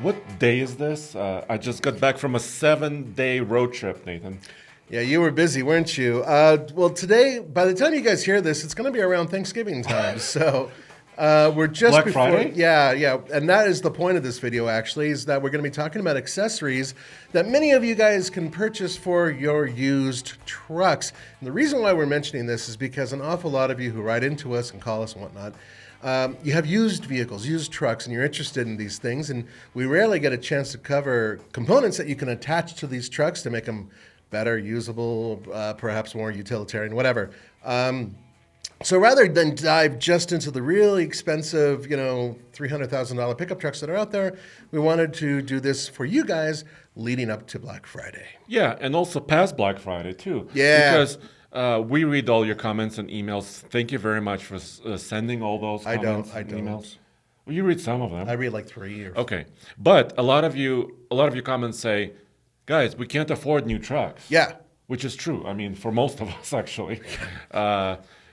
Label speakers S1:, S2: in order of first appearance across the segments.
S1: What day is this? I just got back from a 7-day road trip, Nathan.
S2: Yeah, you were busy, weren't you? Well, today, by the time you guys hear this, it's going to be around Thanksgiving time. So we're just
S1: Black
S2: before.
S1: Friday?
S2: Yeah. And that is the point of this video, actually, is that we're going to be talking about accessories that many of you guys can purchase for your used trucks. And the reason why we're mentioning this is because an awful lot of you who write into us and call us and whatnot, you have used vehicles, used trucks, and you're interested in these things. And we rarely get a chance to cover components that you can attach to these trucks to make them better, usable, perhaps more utilitarian, whatever. So rather than dive just into the really expensive, $300,000 pickup trucks that are out there, we wanted to do this for you guys leading up to Black Friday.
S1: Yeah, and also past Black Friday, too.
S2: Yeah.
S1: Because we read all your comments and emails. Thank you very much for sending all those comments
S2: I
S1: and
S2: don't.
S1: emails. Well, you read some of them.
S2: I read like 3 years.
S1: Okay. But a lot of your comments say, guys, we can't afford new trucks.
S2: Yeah.
S1: Which is true. I mean, for most of us, actually.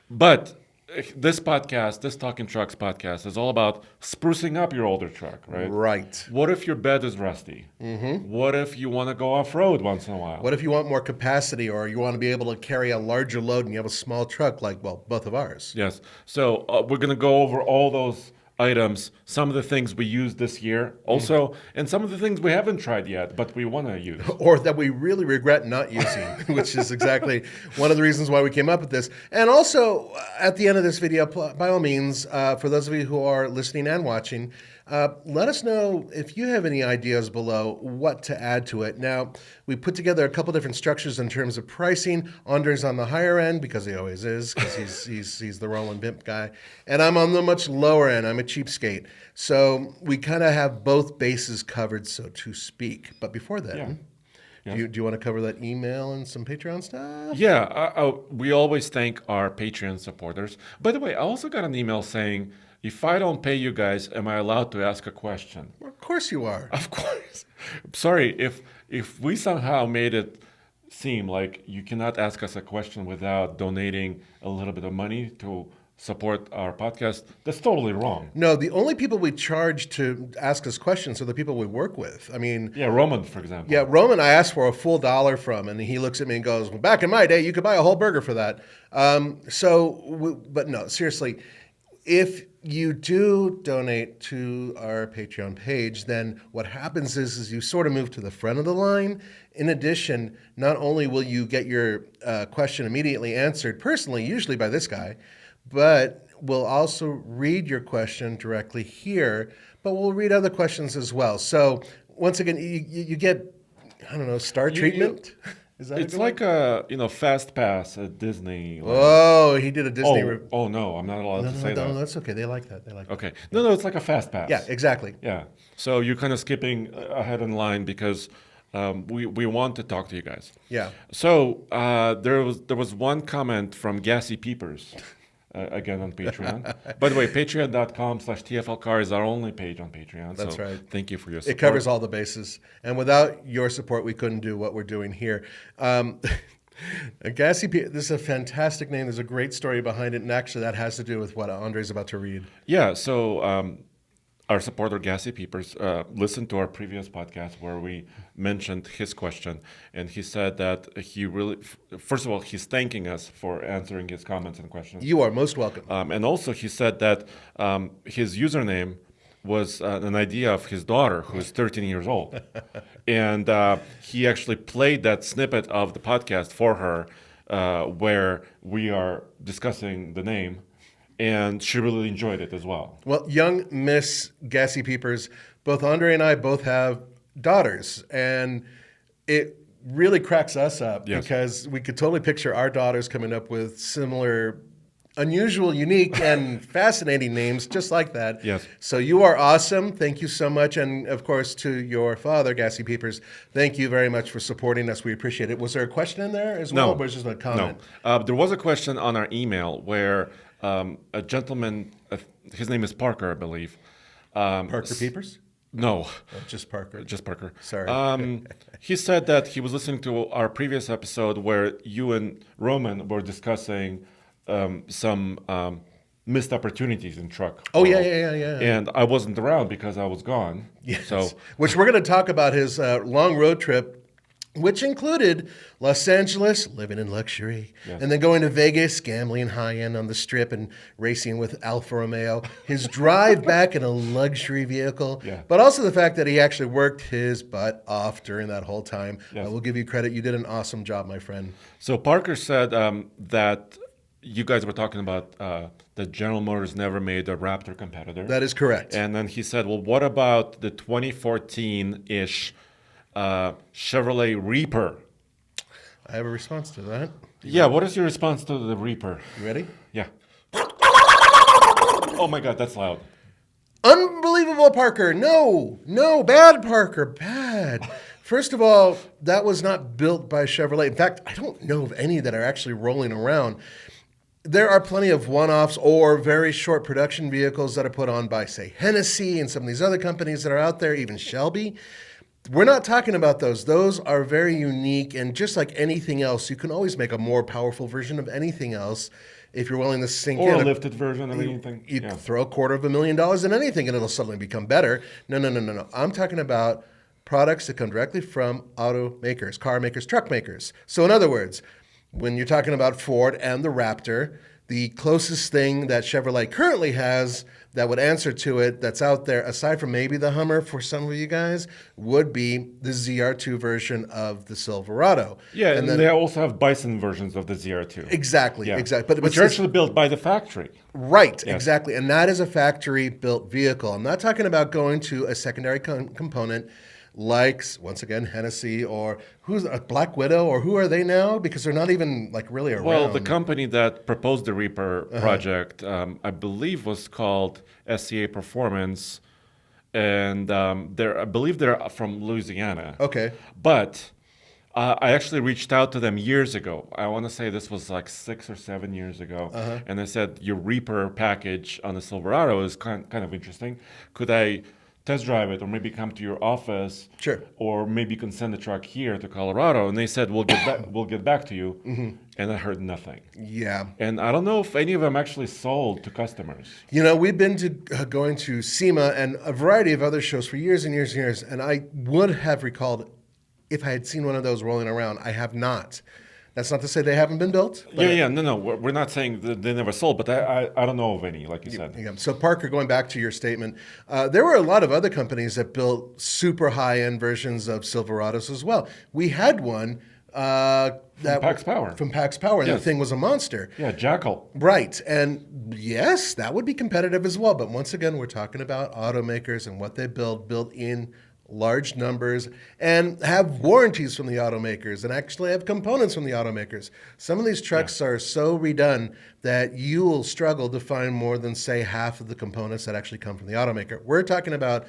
S1: But this podcast, this Talking Trucks podcast, is all about sprucing up your older truck, right?
S2: Right.
S1: What if your bed is rusty? Mm-hmm. What if you want to go off-road once in a while?
S2: What if you want more capacity, or you want to be able to carry a larger load and you have a small truck like, well, both of ours?
S1: Yes. So we're going to go over all those items, some of the things we used this year also, and some of the things we haven't tried yet, but we want to use.
S2: Or that we really regret not using, which is exactly one of the reasons why we came up with this. And also, at the end of this video, by all means, for those of you who are listening and watching, let us know if you have any ideas below what to add to it. Now, we put together a couple different structures in terms of pricing. Andre's on the higher end, because he always is, because he's the Roland Bimp guy. And I'm on the much lower end. I'm a cheapskate. So we kind of have both bases covered, so to speak. But before that, do you want to cover that email and some Patreon stuff?
S1: Yeah, we always thank our Patreon supporters. By the way, I also got an email saying, if I don't pay you guys, am I allowed to ask a question?
S2: Well, of course you are.
S1: Of course. Sorry, if we somehow made it seem like you cannot ask us a question without donating a little bit of money to support our podcast, that's totally wrong.
S2: No, the only people we charge to ask us questions are the people we work with. I mean...
S1: Yeah, Roman, for example.
S2: Yeah, Roman I asked for a full dollar from, and he looks at me and goes, well, back in my day, you could buy a whole burger for that. But no, seriously, if you do donate to our Patreon page, then what happens is you sort of move to the front of the line. In addition, not only will you get your question immediately answered personally, usually by this guy, but we'll also read your question directly here, but we'll read other questions as well. So once again, you get, I don't know, star treatment? Is that
S1: it's like a fast pass at Disney.
S2: Oh, he did a Disney.
S1: Oh no, I'm not allowed to say that.
S2: No, that's okay. They like that.
S1: Okay. No, it's like a fast pass.
S2: Yeah, exactly.
S1: Yeah. So you're kind of skipping ahead in line because we want to talk to you guys.
S2: Yeah.
S1: So there was one comment from Gassy Peepers. Again on Patreon. By the way, patreon.com/TFLcar is our only page on Patreon.
S2: That's right.
S1: Thank you for your support.
S2: It covers all the bases. And without your support, we couldn't do what we're doing here. Gassy, this is a fantastic name. There's a great story behind it. And actually, that has to do with what Andre's about to read.
S1: Yeah, so our supporter, Gassy Peepers, listened to our previous podcast where we mentioned his question. And he said that he really, first of all, he's thanking us for answering his comments and questions.
S2: You are most welcome.
S1: And also he said that his username was an idea of his daughter, who is 13 years old. And he actually played that snippet of the podcast for her where we are discussing the name. And she really enjoyed it as well.
S2: Well, young Miss Gassy Peepers, both Andre and I both have daughters. And it really cracks us up because we could totally picture our daughters coming up with similar, unusual, unique, and fascinating names just like that.
S1: Yes.
S2: So you are awesome. Thank you so much. And, of course, to your father, Gassy Peepers, thank you very much for supporting us. We appreciate it. Was there a question in there as well?
S1: No.
S2: Or was it just a comment?
S1: No. There was a question on our email where a gentleman, his name is Parker, I believe.
S2: Parker Peepers?
S1: No.
S2: Oh, just Parker.
S1: Just Parker.
S2: Sorry.
S1: He said that he was listening to our previous episode where you and Roman were discussing some missed opportunities in truck.
S2: Oh,
S1: world.
S2: yeah.
S1: And I wasn't around because I was gone.
S2: Yes.
S1: So
S2: Which we're going to talk about his long road trip, which included Los Angeles, living in luxury,
S1: Yes.
S2: and then going to Vegas, gambling high end on the strip and racing with Alfa Romeo. His drive back in a luxury vehicle,
S1: Yeah.
S2: but also the fact that he actually worked his butt off during that whole time.
S1: Yes.
S2: I will give you credit. You did an awesome job, my friend.
S1: So Parker said that you guys were talking about that General Motors never made a Raptor competitor.
S2: That is correct.
S1: And then he said, well, what about the 2014-ish Chevrolet Reaper?
S2: I have a response to that.
S1: Yeah, what is your response to the Reaper?
S2: You ready?
S1: Yeah. Oh my God, that's loud.
S2: Unbelievable, Parker. No, bad, Parker, bad. First of all, that was not built by Chevrolet. In fact, I don't know of any that are actually rolling around. There are plenty of one-offs or very short production vehicles that are put on by, say, Hennessy and some of these other companies that are out there, even Shelby. We're not talking about those. Those are very unique, and just like anything else, you can always make a more powerful version of anything else if you're willing to sink
S1: Or
S2: in.
S1: a lifted version of anything.
S2: You
S1: Yeah.
S2: throw $250,000 in anything and it'll suddenly become better. No. I'm talking about products that come directly from automakers, car makers, truck makers. So in other words, when you're talking about Ford and the Raptor, the closest thing that Chevrolet currently has that would answer to it that's out there, aside from maybe the Hummer for some of you guys, would be the ZR2 version of the Silverado.
S1: Yeah, and then they also have Bison versions of the ZR2.
S2: Exactly. But
S1: which are actually built by the factory.
S2: Right,
S1: Yes.
S2: exactly. And that is a factory-built vehicle. I'm not talking about going to a secondary component like, once again, Hennessy or who's a Black Widow, or who are they now? Because they're not even like really around.
S1: Well, the company that proposed the Reaper project, I believe, was called SCA Performance, and I believe they're from Louisiana.
S2: Okay.
S1: But I actually reached out to them years ago. I want to say this was like 6 or 7 years ago, and I said your Reaper package on the Silverado is kind of interesting. Could I test drive it, or maybe come to your office?
S2: Sure.
S1: Or maybe you can send the truck here to Colorado. And they said we'll get back to you. And I heard nothing.
S2: Yeah.
S1: And I don't know if any of them actually sold to customers.
S2: You know, we've been to going to SEMA and a variety of other shows for years and years and years, and I would have recalled if I had seen one of those rolling around. I have not. That's not to say they haven't been built.
S1: No. We're not saying that they never sold, but I don't know of any, like you said.
S2: Yeah. So Parker, going back to your statement, there were a lot of other companies that built super high-end versions of Silverados as well. We had one from
S1: Pax Power.
S2: From Pax Power, and
S1: Yes.
S2: the thing was a monster.
S1: Yeah, Jackal.
S2: Right. And yes, that would be competitive as well. But once again, we're talking about automakers and what they build in large numbers, and have warranties from the automakers, and actually have components from the automakers. Some of these trucks are so redone that you will struggle to find more than, say, half of the components that actually come from the automaker. We're talking about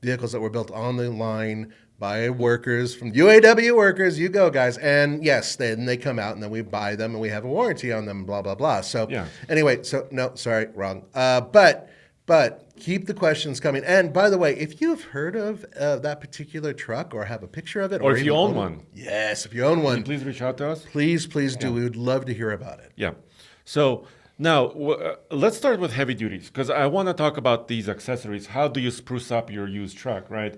S2: vehicles that were built on the line by workers, from UAW workers. You go, guys. And yes, then they come out, and then we buy them, and we have a warranty on them, blah, blah, blah. So anyway, no, sorry, wrong. But keep the questions coming. And by the way, if you've heard of that particular truck or have a picture of it,
S1: Or if you own one.
S2: Yes, if you own one,
S1: Please reach out to us.
S2: please do. We would love to hear about it.
S1: Yeah. So now let's start with heavy duties, because I want to talk about these accessories. How do you spruce up your used truck, right?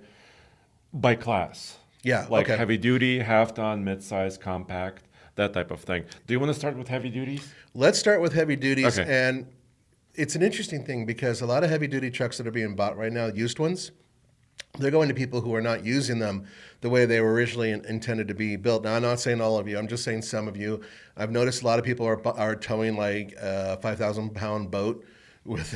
S1: By class.
S2: Yeah,
S1: Like
S2: okay.
S1: heavy duty, half ton, mid-size, compact, that type of thing. Do you want to start with heavy duties?
S2: Let's start with heavy duties.
S1: Okay.
S2: And it's an interesting thing because a lot of heavy duty trucks that are being bought right now, used ones, they're going to people who are not using them the way they were originally intended to be built. Now, I'm not saying all of you. I'm just saying some of you. I've noticed a lot of people are towing like a 5,000-pound boat with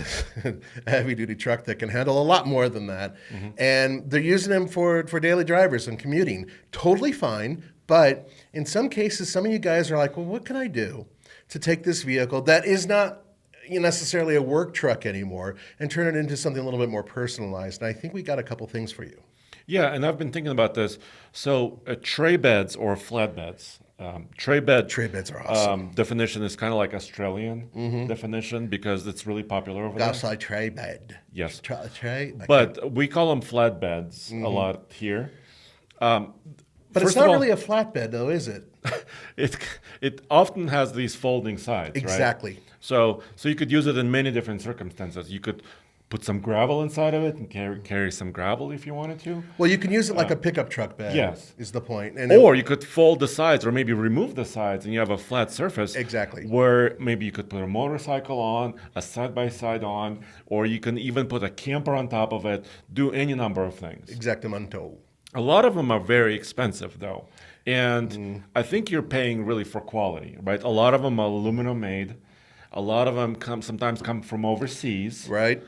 S2: a heavy-duty truck that can handle a lot more than that. And they're using them for daily drivers and commuting. Totally fine. But in some cases, some of you guys are like, well, what can I do to take this vehicle that is not necessarily a work truck anymore and turn it into something a little bit more personalized? And I think we got a couple things for you.
S1: Yeah, and I've been thinking about this. So tray beds or flatbeds. Tray
S2: beds are awesome.
S1: Definition is kind of like Australian definition because it's really popular over there.
S2: That's like tray bed.
S1: Yes.
S2: Tray.
S1: But we call them flatbeds a lot here.
S2: But it's not really a flatbed, though, is it?
S1: it it often has these folding sides, right?
S2: Exactly.
S1: So you could use it in many different circumstances. You could put some gravel inside of it and carry some gravel if you wanted to.
S2: Well, you can use it like a pickup truck bed.
S1: Yes.
S2: Is the point. And
S1: Or you could fold the sides or maybe remove the sides and you have a flat surface.
S2: Exactly.
S1: Where maybe you could put a motorcycle on, a side-by-side on, or you can even put a camper on top of it, do any number of things.
S2: Exactamundo.
S1: A lot of them are very expensive though. And I think you're paying really for quality, right? A lot of them are aluminum made. A lot of them sometimes come from overseas.
S2: Right?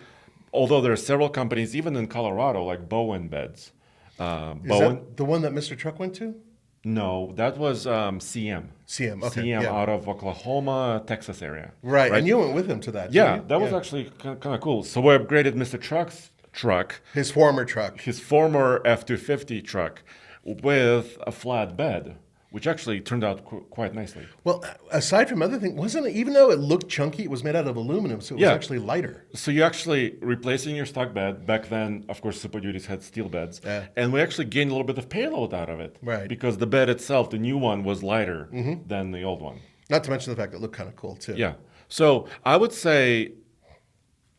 S1: Although there are several companies, even in Colorado, like Bowen Beds.
S2: Is
S1: Bowen?
S2: that the one that Mr. Truck went to?
S1: No, that was CM.
S2: CM, okay.
S1: CM
S2: yeah.
S1: out of Oklahoma, Texas area.
S2: Right. And you went with him to that,
S1: Yeah,
S2: didn't you?
S1: that was actually kind of cool. So we upgraded Mr. Truck's truck,
S2: His former truck.
S1: his former F-250 truck, with a flat bed, which actually turned out quite nicely.
S2: Well, aside from other things, wasn't it, even though it looked chunky, it was made out of aluminum, so it was
S1: Yeah.
S2: actually lighter.
S1: So you're actually replacing your stock bed. Back then, of course, Super Duties had steel beds.
S2: Yeah.
S1: And we actually gained a little bit of payload out of it.
S2: Right.
S1: Because the bed itself, the new one, was lighter than the old one.
S2: Not to mention the fact that it looked kind of cool, too.
S1: Yeah. So I would say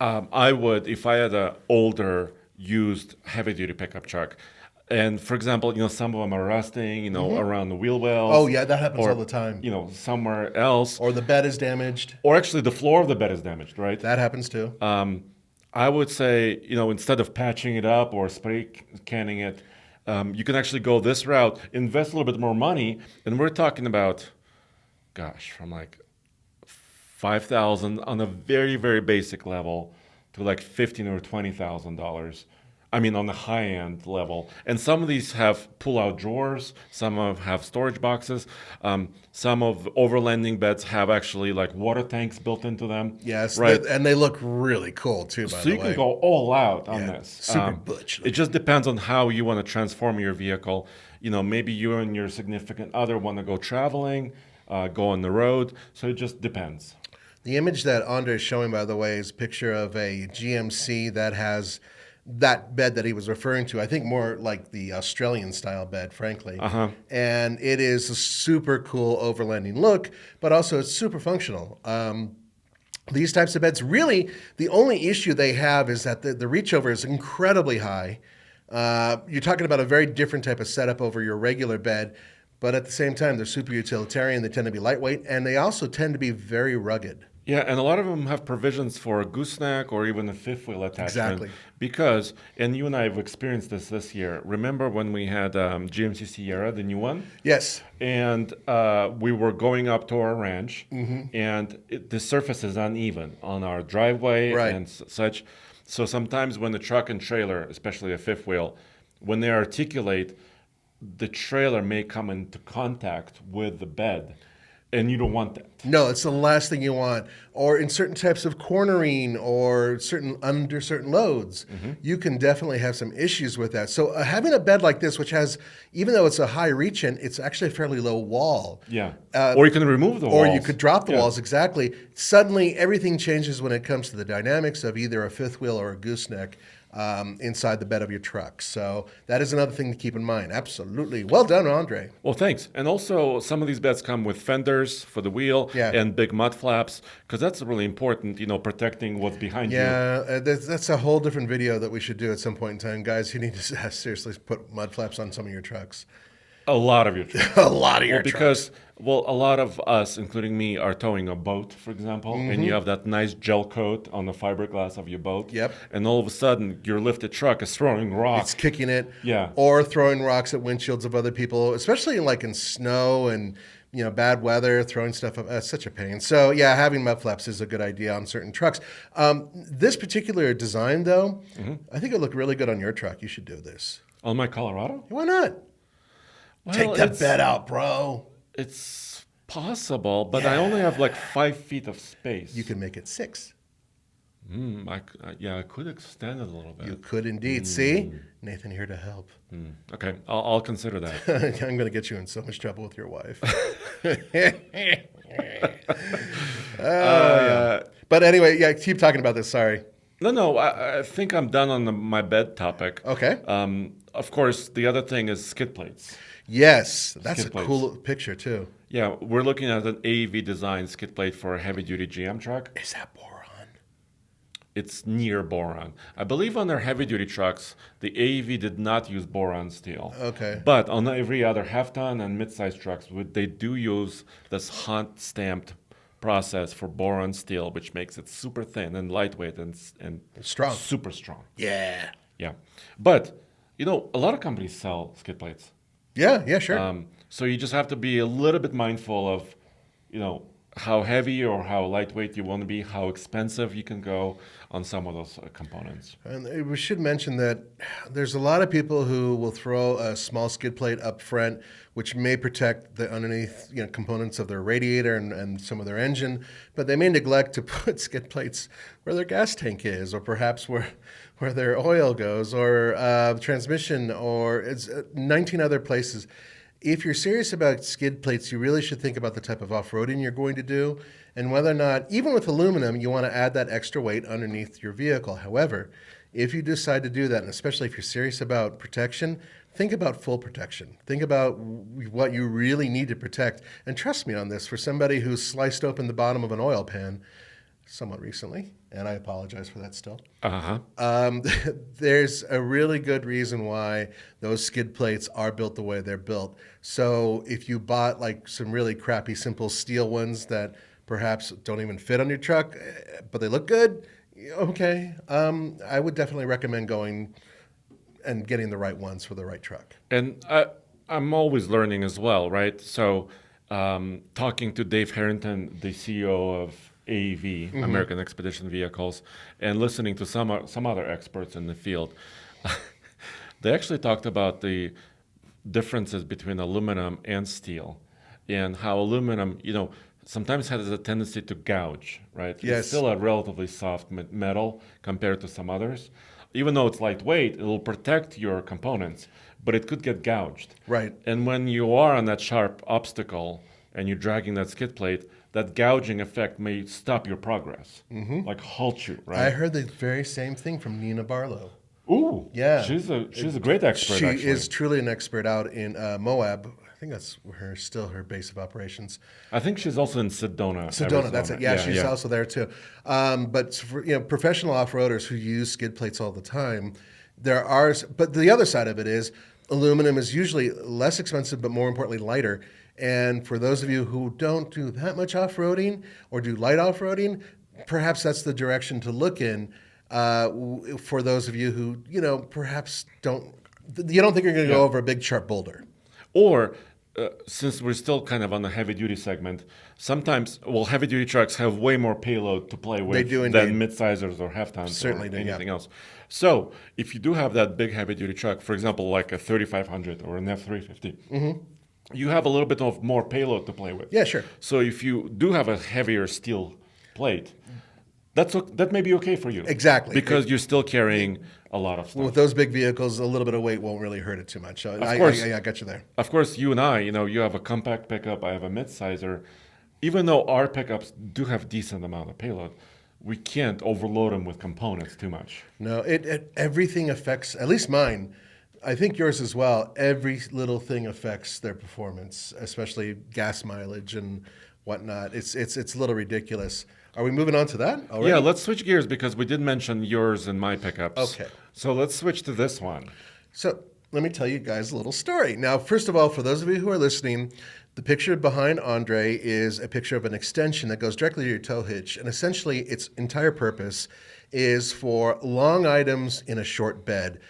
S1: I would, if I had an older, used, heavy-duty pickup truck, and for example, some of them are rusting, around the wheel wells.
S2: Oh, yeah, that happens
S1: or,
S2: all the time.
S1: Somewhere else.
S2: Or the bed is damaged.
S1: Or actually, the floor of the bed is damaged, right?
S2: That happens, too.
S1: I would say, instead of patching it up or spray canning it, you can actually go this route, invest a little bit more money, and we're talking about, from like $5,000 on a very, very basic level to like $15,000 or $20,000. I mean, on the high-end level. And some of these have pull-out drawers. Some have storage boxes. Some of the overlanding beds have actually like water tanks built into them.
S2: Yes,
S1: right.
S2: And they look really cool, too, by the way.
S1: So you can go all out on this.
S2: Super butch.
S1: It just depends on how you want to transform your vehicle. Maybe you and your significant other want to go traveling, go on the road. So it just depends.
S2: The image that Andre is showing, by the way, is a picture of a GMC that has that bed that he was referring to. I think more like the Australian style bed, frankly. And it is a super cool overlanding look, but also it's super functional. These types of beds, really, the only issue they have is that the reach over is incredibly high. You're talking about a very different type of setup over your regular bed, but at the same time, they're super utilitarian. They tend to be lightweight, and they also tend to be very rugged.
S1: Yeah, and a lot of them have provisions for a gooseneck or even a fifth wheel attachment.
S2: Exactly.
S1: Because, and you and I have experienced this year. Remember when we had GMC Sierra, the new one?
S2: Yes.
S1: And we were going up to our ranch, and the surface is uneven on our driveway
S2: Right.
S1: and such. So sometimes when the truck and trailer, especially a fifth wheel, when they articulate, the trailer may come into contact with the bed. And you don't want that.
S2: No, it's the last thing you want. Or in certain types of cornering or under certain loads, you can definitely have some issues with that. So having a bed like this, which has, even though it's a high reach in, it's actually a fairly low wall.
S1: Yeah. Or you can remove the walls.
S2: Or you could drop the walls, exactly. Suddenly, everything changes when it comes to the dynamics of either a fifth wheel or a gooseneck inside the bed of your truck. So that is another thing to keep in mind. Absolutely. Well done, Andre.
S1: Well, thanks. And also, some of these beds come with fenders for the wheel and big mud flaps, because that's really important, protecting what's behind you.
S2: Yeah, that's a whole different video that we should do at some point in time. Guys, you need to seriously put mud flaps on some of your trucks.
S1: A lot of your trucks.
S2: A lot of your
S1: because,
S2: trucks.
S1: a lot of us, including me, are towing a boat, for example, and you have that nice gel coat on the fiberglass of your boat.
S2: Yep.
S1: And all of a sudden, your lifted truck is throwing rocks.
S2: It's kicking it.
S1: Yeah.
S2: Or throwing rocks at windshields of other people, especially in snow and bad weather, throwing stuff up. It's such a pain. So yeah, having mud flaps is a good idea on certain trucks. This particular design, though, I think it looked really good on your truck. You should do this.
S1: On my Colorado?
S2: Why not?
S1: Well,
S2: Take that bed out, bro.
S1: It's possible, but I only have like 5 feet of space.
S2: You can make it 6.
S1: I could extend it a little bit.
S2: You could indeed. See? Nathan here to help.
S1: Okay, I'll consider that.
S2: I'm going to get you in so much trouble with your wife. But anyway, yeah, keep talking about this. Sorry.
S1: No, I think I'm done on my bed topic.
S2: Okay.
S1: Of course, the other thing is skid plates.
S2: Yes, that's a
S1: skid plates.
S2: cool picture too.
S1: Yeah, we're looking at an AEV design skid plate for a heavy-duty GM truck.
S2: Is that boron?
S1: It's near boron. I believe on their heavy-duty trucks, the AEV did not use boron steel.
S2: Okay.
S1: But on every other half-ton and mid-size trucks, they do use this Hunt-stamped process for boron steel, which makes it super thin and lightweight and
S2: Strong.
S1: super strong.
S2: Yeah.
S1: Yeah. But, a lot of companies sell skid plates.
S2: Yeah, sure.
S1: So you just have to be a little bit mindful of, how heavy or how lightweight you want to be, how expensive you can go on some of those components.
S2: And we should mention that there's a lot of people who will throw a small skid plate up front, which may protect the underneath components of their radiator and some of their engine, but they may neglect to put skid plates where their gas tank is, or perhaps where their oil goes, or transmission, or it's 19 other places. If you're serious about skid plates, you really should think about the type of off-roading you're going to do and whether or not, even with aluminum, you want to add that extra weight underneath your vehicle. However, if you decide to do that, and especially if you're serious about protection, think about full protection. Think about what you really need to protect. And trust me on this, for somebody who's sliced open the bottom of an oil pan somewhat recently, and I apologize for that still. There's a really good reason why those skid plates are built the way they're built. So if you bought like some really crappy, simple steel ones that perhaps don't even fit on your truck, but they look good, okay, I would definitely recommend going and getting the right ones for the right truck.
S1: And I'm always learning as well, right? So talking to Dave Harrington, the CEO of AEV, American Expedition Vehicles, and listening to some other experts in the field, they actually talked about the differences between aluminum and steel, and how aluminum, sometimes has a tendency to gouge, right?
S2: Yes.
S1: It's still a relatively soft metal compared to some others. Even though it's lightweight, it will protect your components, but it could get gouged.
S2: Right.
S1: And when you are on that sharp obstacle and you're dragging that skid plate, that gouging effect may stop your progress, like halt you, right?
S2: I heard the very same thing from Nina Barlow.
S1: Ooh,
S2: Yeah.
S1: she's a great expert.
S2: She
S1: actually.
S2: is truly an expert out in Moab. I think that's still her base of operations.
S1: I think she's also in Sedona.
S2: Sedona,
S1: Arizona.
S2: that's it. Yeah, she's also there too. But for, professional off-roaders who use skid plates all the time, but the other side of it is aluminum is usually less expensive, but more importantly, lighter. And for those of you who don't do that much off-roading or do light off-roading, perhaps that's the direction to look in. For those of you who, perhaps don't think you're going to go over a big sharp boulder.
S1: Or since we're still kind of on the heavy-duty segment, sometimes, heavy-duty trucks have way more payload to play with
S2: They do
S1: than
S2: indeed.
S1: mid-sizers or half-tons
S2: Certainly
S1: or
S2: do,
S1: anything else. So if you do have that big heavy-duty truck, for example, like a 3500 or an F350, you have a little bit of more payload to play with.
S2: Yeah, sure.
S1: So if you do have a heavier steel plate, that may be okay for you.
S2: Exactly.
S1: Because you're still carrying a lot of stuff.
S2: With those big vehicles, a little bit of weight won't really hurt it too much. So I got you there.
S1: Of course, you and I, you have a compact pickup, I have a mid-sizer. Even though our pickups do have decent amount of payload, we can't overload them with components too much.
S2: No, everything affects, at least mine, I think yours as well, every little thing affects their performance, especially gas mileage and whatnot. It's a little ridiculous. Are we moving on to that already?
S1: Yeah, let's switch gears because we did mention yours and my pickups.
S2: Okay.
S1: So let's switch to this one.
S2: So let me tell you guys a little story. Now, first of all, for those of you who are listening, the picture behind Andre is a picture of an extension that goes directly to your tow hitch. And essentially, its entire purpose is for long items in a short bed,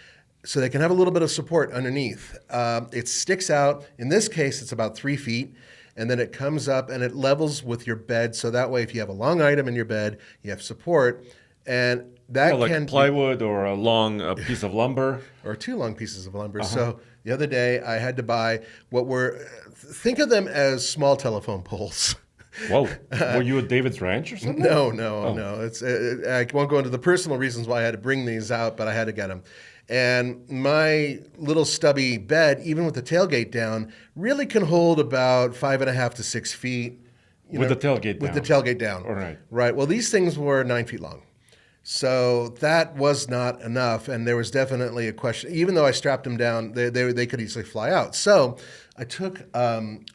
S2: so they can have a little bit of support underneath. It sticks out. In this case, it's about 3 feet. And then it comes up and it levels with your bed. So that way, if you have a long item in your bed, you have support. And that
S1: like plywood or a long piece of lumber.
S2: Or 2 long pieces of lumber. So the other day, I had to buy think of them as small telephone poles.
S1: Whoa. Were you at David's Ranch or something?
S2: No. I won't go into the personal reasons why I had to bring these out, but I had to get them. And my little stubby bed, even with the tailgate down, really can hold about 5.5 to 6 feet.
S1: With the tailgate down.
S2: With the tailgate down.
S1: All right.
S2: Right. Well, these things were 9 feet long. So that was not enough, and there was definitely a question. Even though I strapped them down, they could easily fly out. So I took an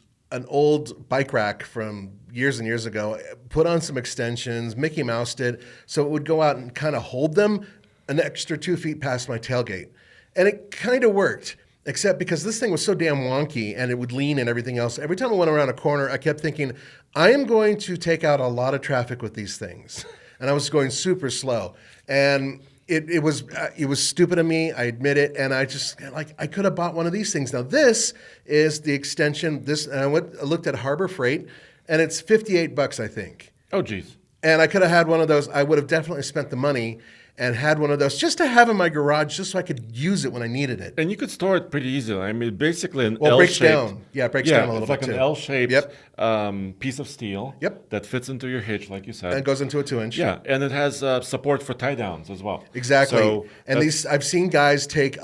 S2: old bike rack from years and years ago, put on some extensions, Mickey Moused it, so it would go out and kind of hold them an extra 2 feet past my tailgate. And it kind of worked, except because this thing was so damn wonky and it would lean and everything else. Every time I went around a corner, I kept thinking, I am going to take out a lot of traffic with these things. And I was going super slow. And it was stupid of me, I admit it, and I just I could have bought one of these things. Now this is the extension. And I looked at Harbor Freight, and it's $58, I think.
S1: Oh, geez.
S2: And I could have had one of those. I would have definitely spent the money and had one of those just to have in my garage, just so I could use it when I needed it.
S1: And you could store it pretty easily. I mean, basically an
S2: Well, it breaks
S1: L-shaped.
S2: down. Yeah, it breaks down a little
S1: it's like
S2: bit
S1: an
S2: too.
S1: L-shaped
S2: Yep.
S1: piece of steel.
S2: Yep.
S1: That fits into your hitch, like you said.
S2: And it goes into a 2-inch.
S1: Yeah, and it has support for tie downs as well.
S2: Exactly.
S1: So
S2: and these, I've seen guys take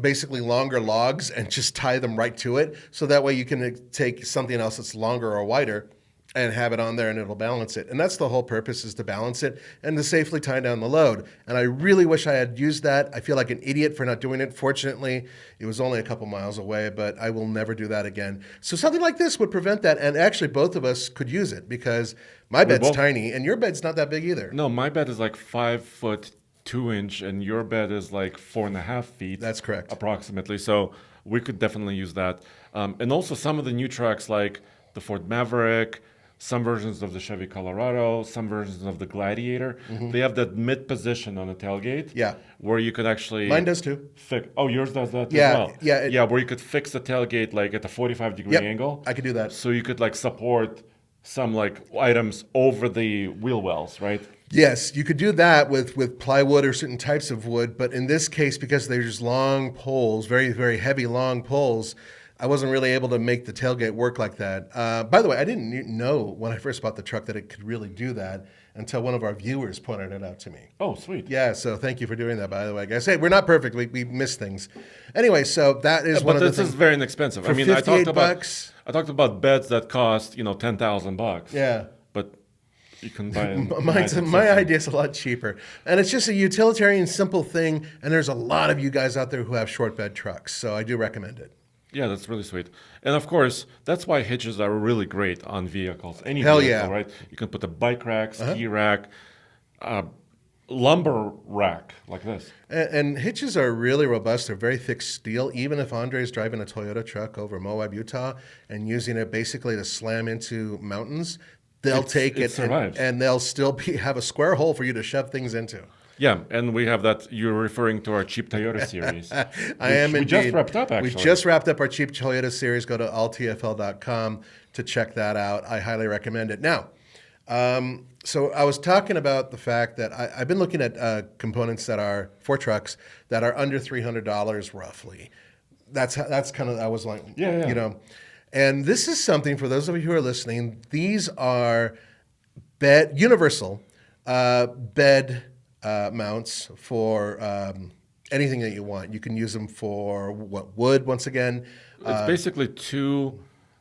S2: basically longer logs and just tie them right to it. So that way you can take something else that's longer or wider and have it on there and it'll balance it. And that's the whole purpose, is to balance it and to safely tie down the load. And I really wish I had used that. I feel like an idiot for not doing it. Fortunately, it was only a couple miles away, but I will never do that again. So something like this would prevent that. And actually both of us could use it, because my bed's tiny and your bed's not that big either.
S1: No, my bed is like 5'2" and your bed is like 4.5 feet.
S2: That's correct.
S1: Approximately. So we could definitely use that. And also some of the new trucks like the Ford Maverick, some versions of the Chevy Colorado, some versions of the Gladiator, they have that mid position on the tailgate.
S2: Yeah.
S1: Where you could actually...
S2: Mine does too.
S1: Oh, yours does that
S2: Yeah,
S1: as well?
S2: yeah,
S1: where you could fix the tailgate like at a 45-degree angle.
S2: I could do that.
S1: So you could like support some like items over the wheel wells, right?
S2: Yes, you could do that with plywood or certain types of wood, but in this case, because there's long poles, very, very heavy long poles, I wasn't really able to make the tailgate work like that. By the way, I didn't know when I first bought the truck that it could really do that until one of our viewers pointed it out to me.
S1: Oh, sweet.
S2: Yeah, so thank you for doing that, by the way, guys. Hey, we're not perfect. We miss things. Anyway, so that is one of the things.
S1: But this is very inexpensive.
S2: For
S1: I mean, I talked about beds that cost, $10,000.
S2: Yeah.
S1: But you can buy
S2: my idea is a lot cheaper. And it's just a utilitarian, simple thing. And there's a lot of you guys out there who have short bed trucks. So I do recommend it.
S1: Yeah, that's really sweet. And of course, that's why hitches are really great on vehicles. Any
S2: Hell
S1: vehicle,
S2: yeah.
S1: right? You can put a bike rack, ski rack, lumber rack like this.
S2: And hitches are really robust. They're very thick steel. Even if Andre is driving a Toyota truck over Moab, Utah, and using it basically to slam into mountains, they'll take it and they'll still have a square hole for you to shove things into.
S1: Yeah, and we have that. You're referring to our cheap Toyota series.
S2: I am indeed.
S1: We just wrapped up, actually.
S2: We just wrapped up our cheap Toyota series. Go to alltfl.com to check that out. I highly recommend it. Now, so I was talking about the fact that I've been looking at components that are for trucks that are under $300 roughly. That's kind of, I was like, And this is something for those of you who are listening. These are universal bed mounts for anything that you want. You can use them for wood, once again.
S1: It's basically two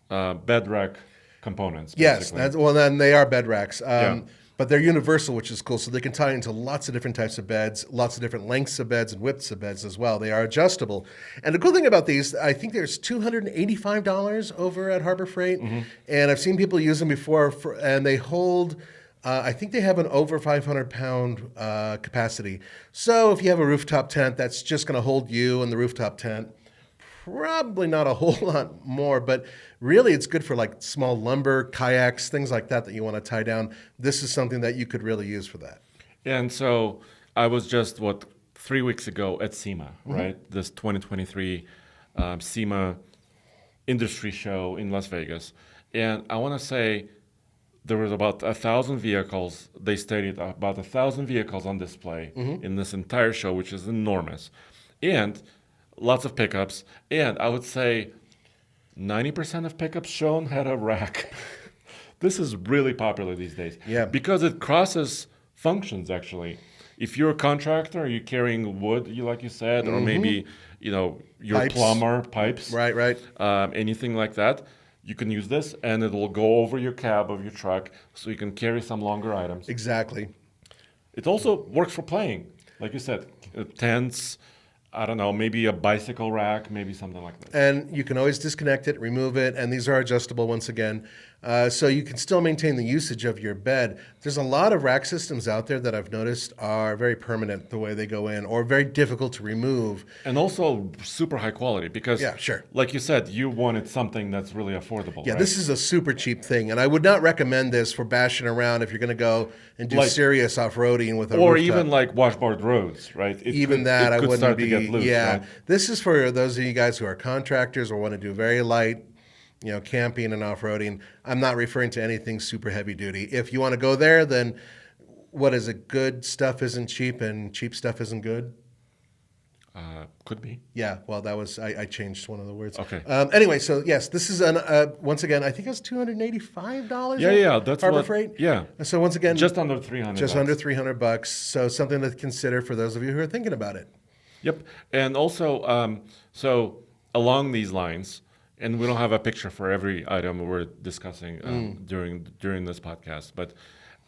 S1: bed rack components.
S2: Yes, then they are bed racks. But they're universal, which is cool. So they can tie into lots of different types of beds, lots of different lengths of beds and widths of beds as well. They are adjustable. And the cool thing about these, I think there's $285 over at Harbor Freight. And I've seen people use them before, and they hold... I think they have an over 500-pound capacity. So if you have a rooftop tent, that's just going to hold you and the rooftop tent. Probably not a whole lot more, but really it's good for like small lumber, kayaks, things like that you want to tie down. This is something that you could really use for that.
S1: And so I was just, 3 weeks ago at SEMA, right? This 2023 SEMA industry show in Las Vegas. And I want to say... there was about 1,000 vehicles. They stated about 1,000 vehicles on display in this entire show, which is enormous. And lots of pickups. And I would say 90% of pickups shown had a rack. This is really popular these days.
S2: Yeah.
S1: Because it crosses functions, actually. If you're a contractor, you're carrying wood, like you said, or maybe, you're a plumber, pipes.
S2: Right.
S1: Anything like that. You can use this, and it will go over your cab of your truck, so you can carry some longer items.
S2: Exactly.
S1: It also works for playing, like you said, tents. I don't know, maybe a bicycle rack, maybe something like that.
S2: And you can always disconnect it, remove it, and these are adjustable once again. So you can still maintain the usage of your bed. There's a lot of rack systems out there that I've noticed are very permanent the way they go in, or very difficult to remove.
S1: And also super high quality because,
S2: Yeah, sure.
S1: like you said, you wanted something that's really affordable.
S2: Yeah,
S1: right?
S2: this is a super cheap thing, and I would not recommend this for bashing around if you're going to go and do
S1: Like-
S2: serious off-roading with a
S1: or
S2: rooftop.
S1: even like washboard roads, right? It
S2: Even
S1: could,
S2: that,
S1: it
S2: I
S1: could
S2: wouldn't
S1: start
S2: be.
S1: to get loose,
S2: yeah,
S1: right?
S2: this is for those of you guys who are contractors or want to do very light, camping and off-roading. I'm not referring to anything super heavy duty. If you want to go there, then what is it? Good stuff isn't cheap, and cheap stuff isn't good.
S1: Could be.
S2: Yeah, well, that was I changed one of the words.
S1: Okay.
S2: Anyway, so yes, this is once again. I think it was $285.
S1: Yeah, that's
S2: Harbor
S1: what-
S2: Freight.
S1: yeah.
S2: So once again,
S1: Just under 300.
S2: just
S1: bucks.
S2: under $300. So something to consider for those of you who are thinking about it.
S1: Yep. And also, so along these lines, and we don't have a picture for every item we're discussing during this podcast, but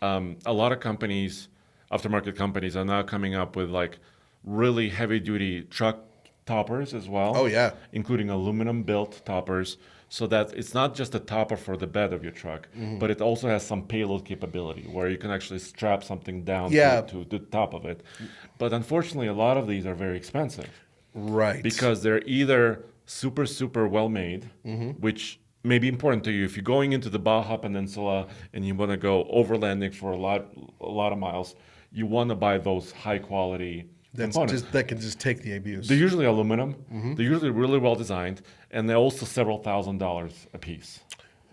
S1: a lot of companies, aftermarket companies, are now coming up with like really heavy duty truck toppers as well.
S2: Oh, yeah.
S1: Including aluminum built toppers, so that it's not just a topper for the bed of your truck, but it also has some payload capability where you can actually strap something down
S2: Yeah.
S1: to the top of it. But unfortunately, a lot of these are very expensive
S2: Right.
S1: because they're either super well made, which may be important to you if you're going into the Baja Peninsula and you want to go overlanding for a lot of miles. You want to buy those high quality components.
S2: that can just take the abuse.
S1: They're usually aluminum. They're usually really well designed, and they're also several $1,000s a piece.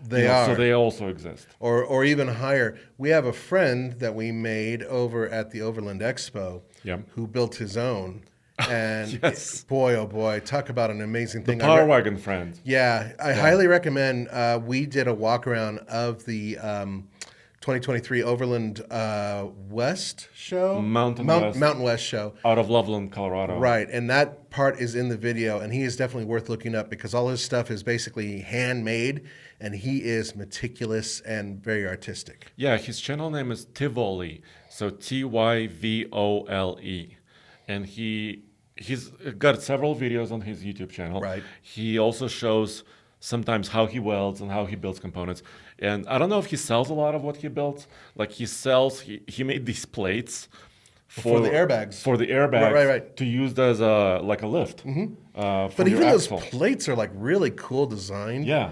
S2: They are.
S1: So they also exist.
S2: or even higher. We have a friend that we made over at the Overland Expo
S1: Yeah.
S2: who built his own. And
S1: Yes.
S2: boy, oh boy, talk about an amazing thing.
S1: Power wagon friend.
S2: Yeah, I highly recommend. We did a walk around of the 2023 Overland West show,
S1: Mountain West.
S2: Mountain West show.
S1: Out of Loveland, Colorado.
S2: Right, and that part is in the video, and he is definitely worth looking up because all his stuff is basically handmade, and he is meticulous and very artistic.
S1: Yeah, his channel name is Tivoli, so Tyvole, and he's got several videos on his YouTube channel.
S2: Right.
S1: He also shows sometimes how he welds and how he builds components. And I don't know if he sells a lot of what he builds. Like he made these plates
S2: For the airbags.
S1: For the airbags,
S2: Right.
S1: to use as a lift.
S2: But even those plates are like really cool design.
S1: Yeah.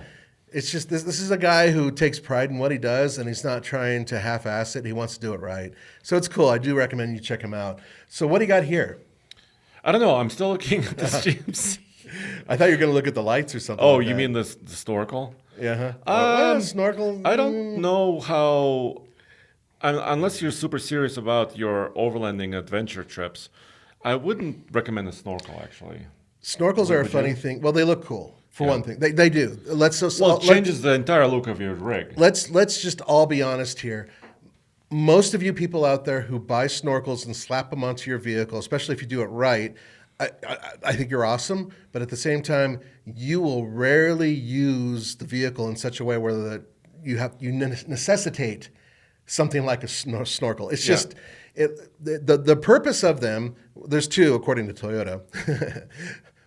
S2: It's just this is a guy who takes pride in what he does, and he's not trying to half-ass it. He wants to do it right. So it's cool. I do recommend you check him out. So what do you got here?
S1: I don't know. I'm still looking at this GMC.
S2: I thought you were going to look at the lights or something.
S1: Oh,
S2: like
S1: you
S2: that.
S1: mean the Snorkel?
S2: Yeah. Well, snorkel.
S1: I don't know how, unless you're super serious about your overlanding adventure trips, I wouldn't recommend a snorkel actually.
S2: Snorkels are a funny thing. Well, they look cool for one thing. They do.
S1: It changes the entire look of your rig.
S2: Let's just all be honest here. Most of you people out there who buy snorkels and slap them onto your vehicle, especially if you do it right, I think you're awesome. But at the same time, you will rarely use the vehicle in such a way where you necessitate something like a snorkel. It's just the purpose of them. There's two, according to Toyota.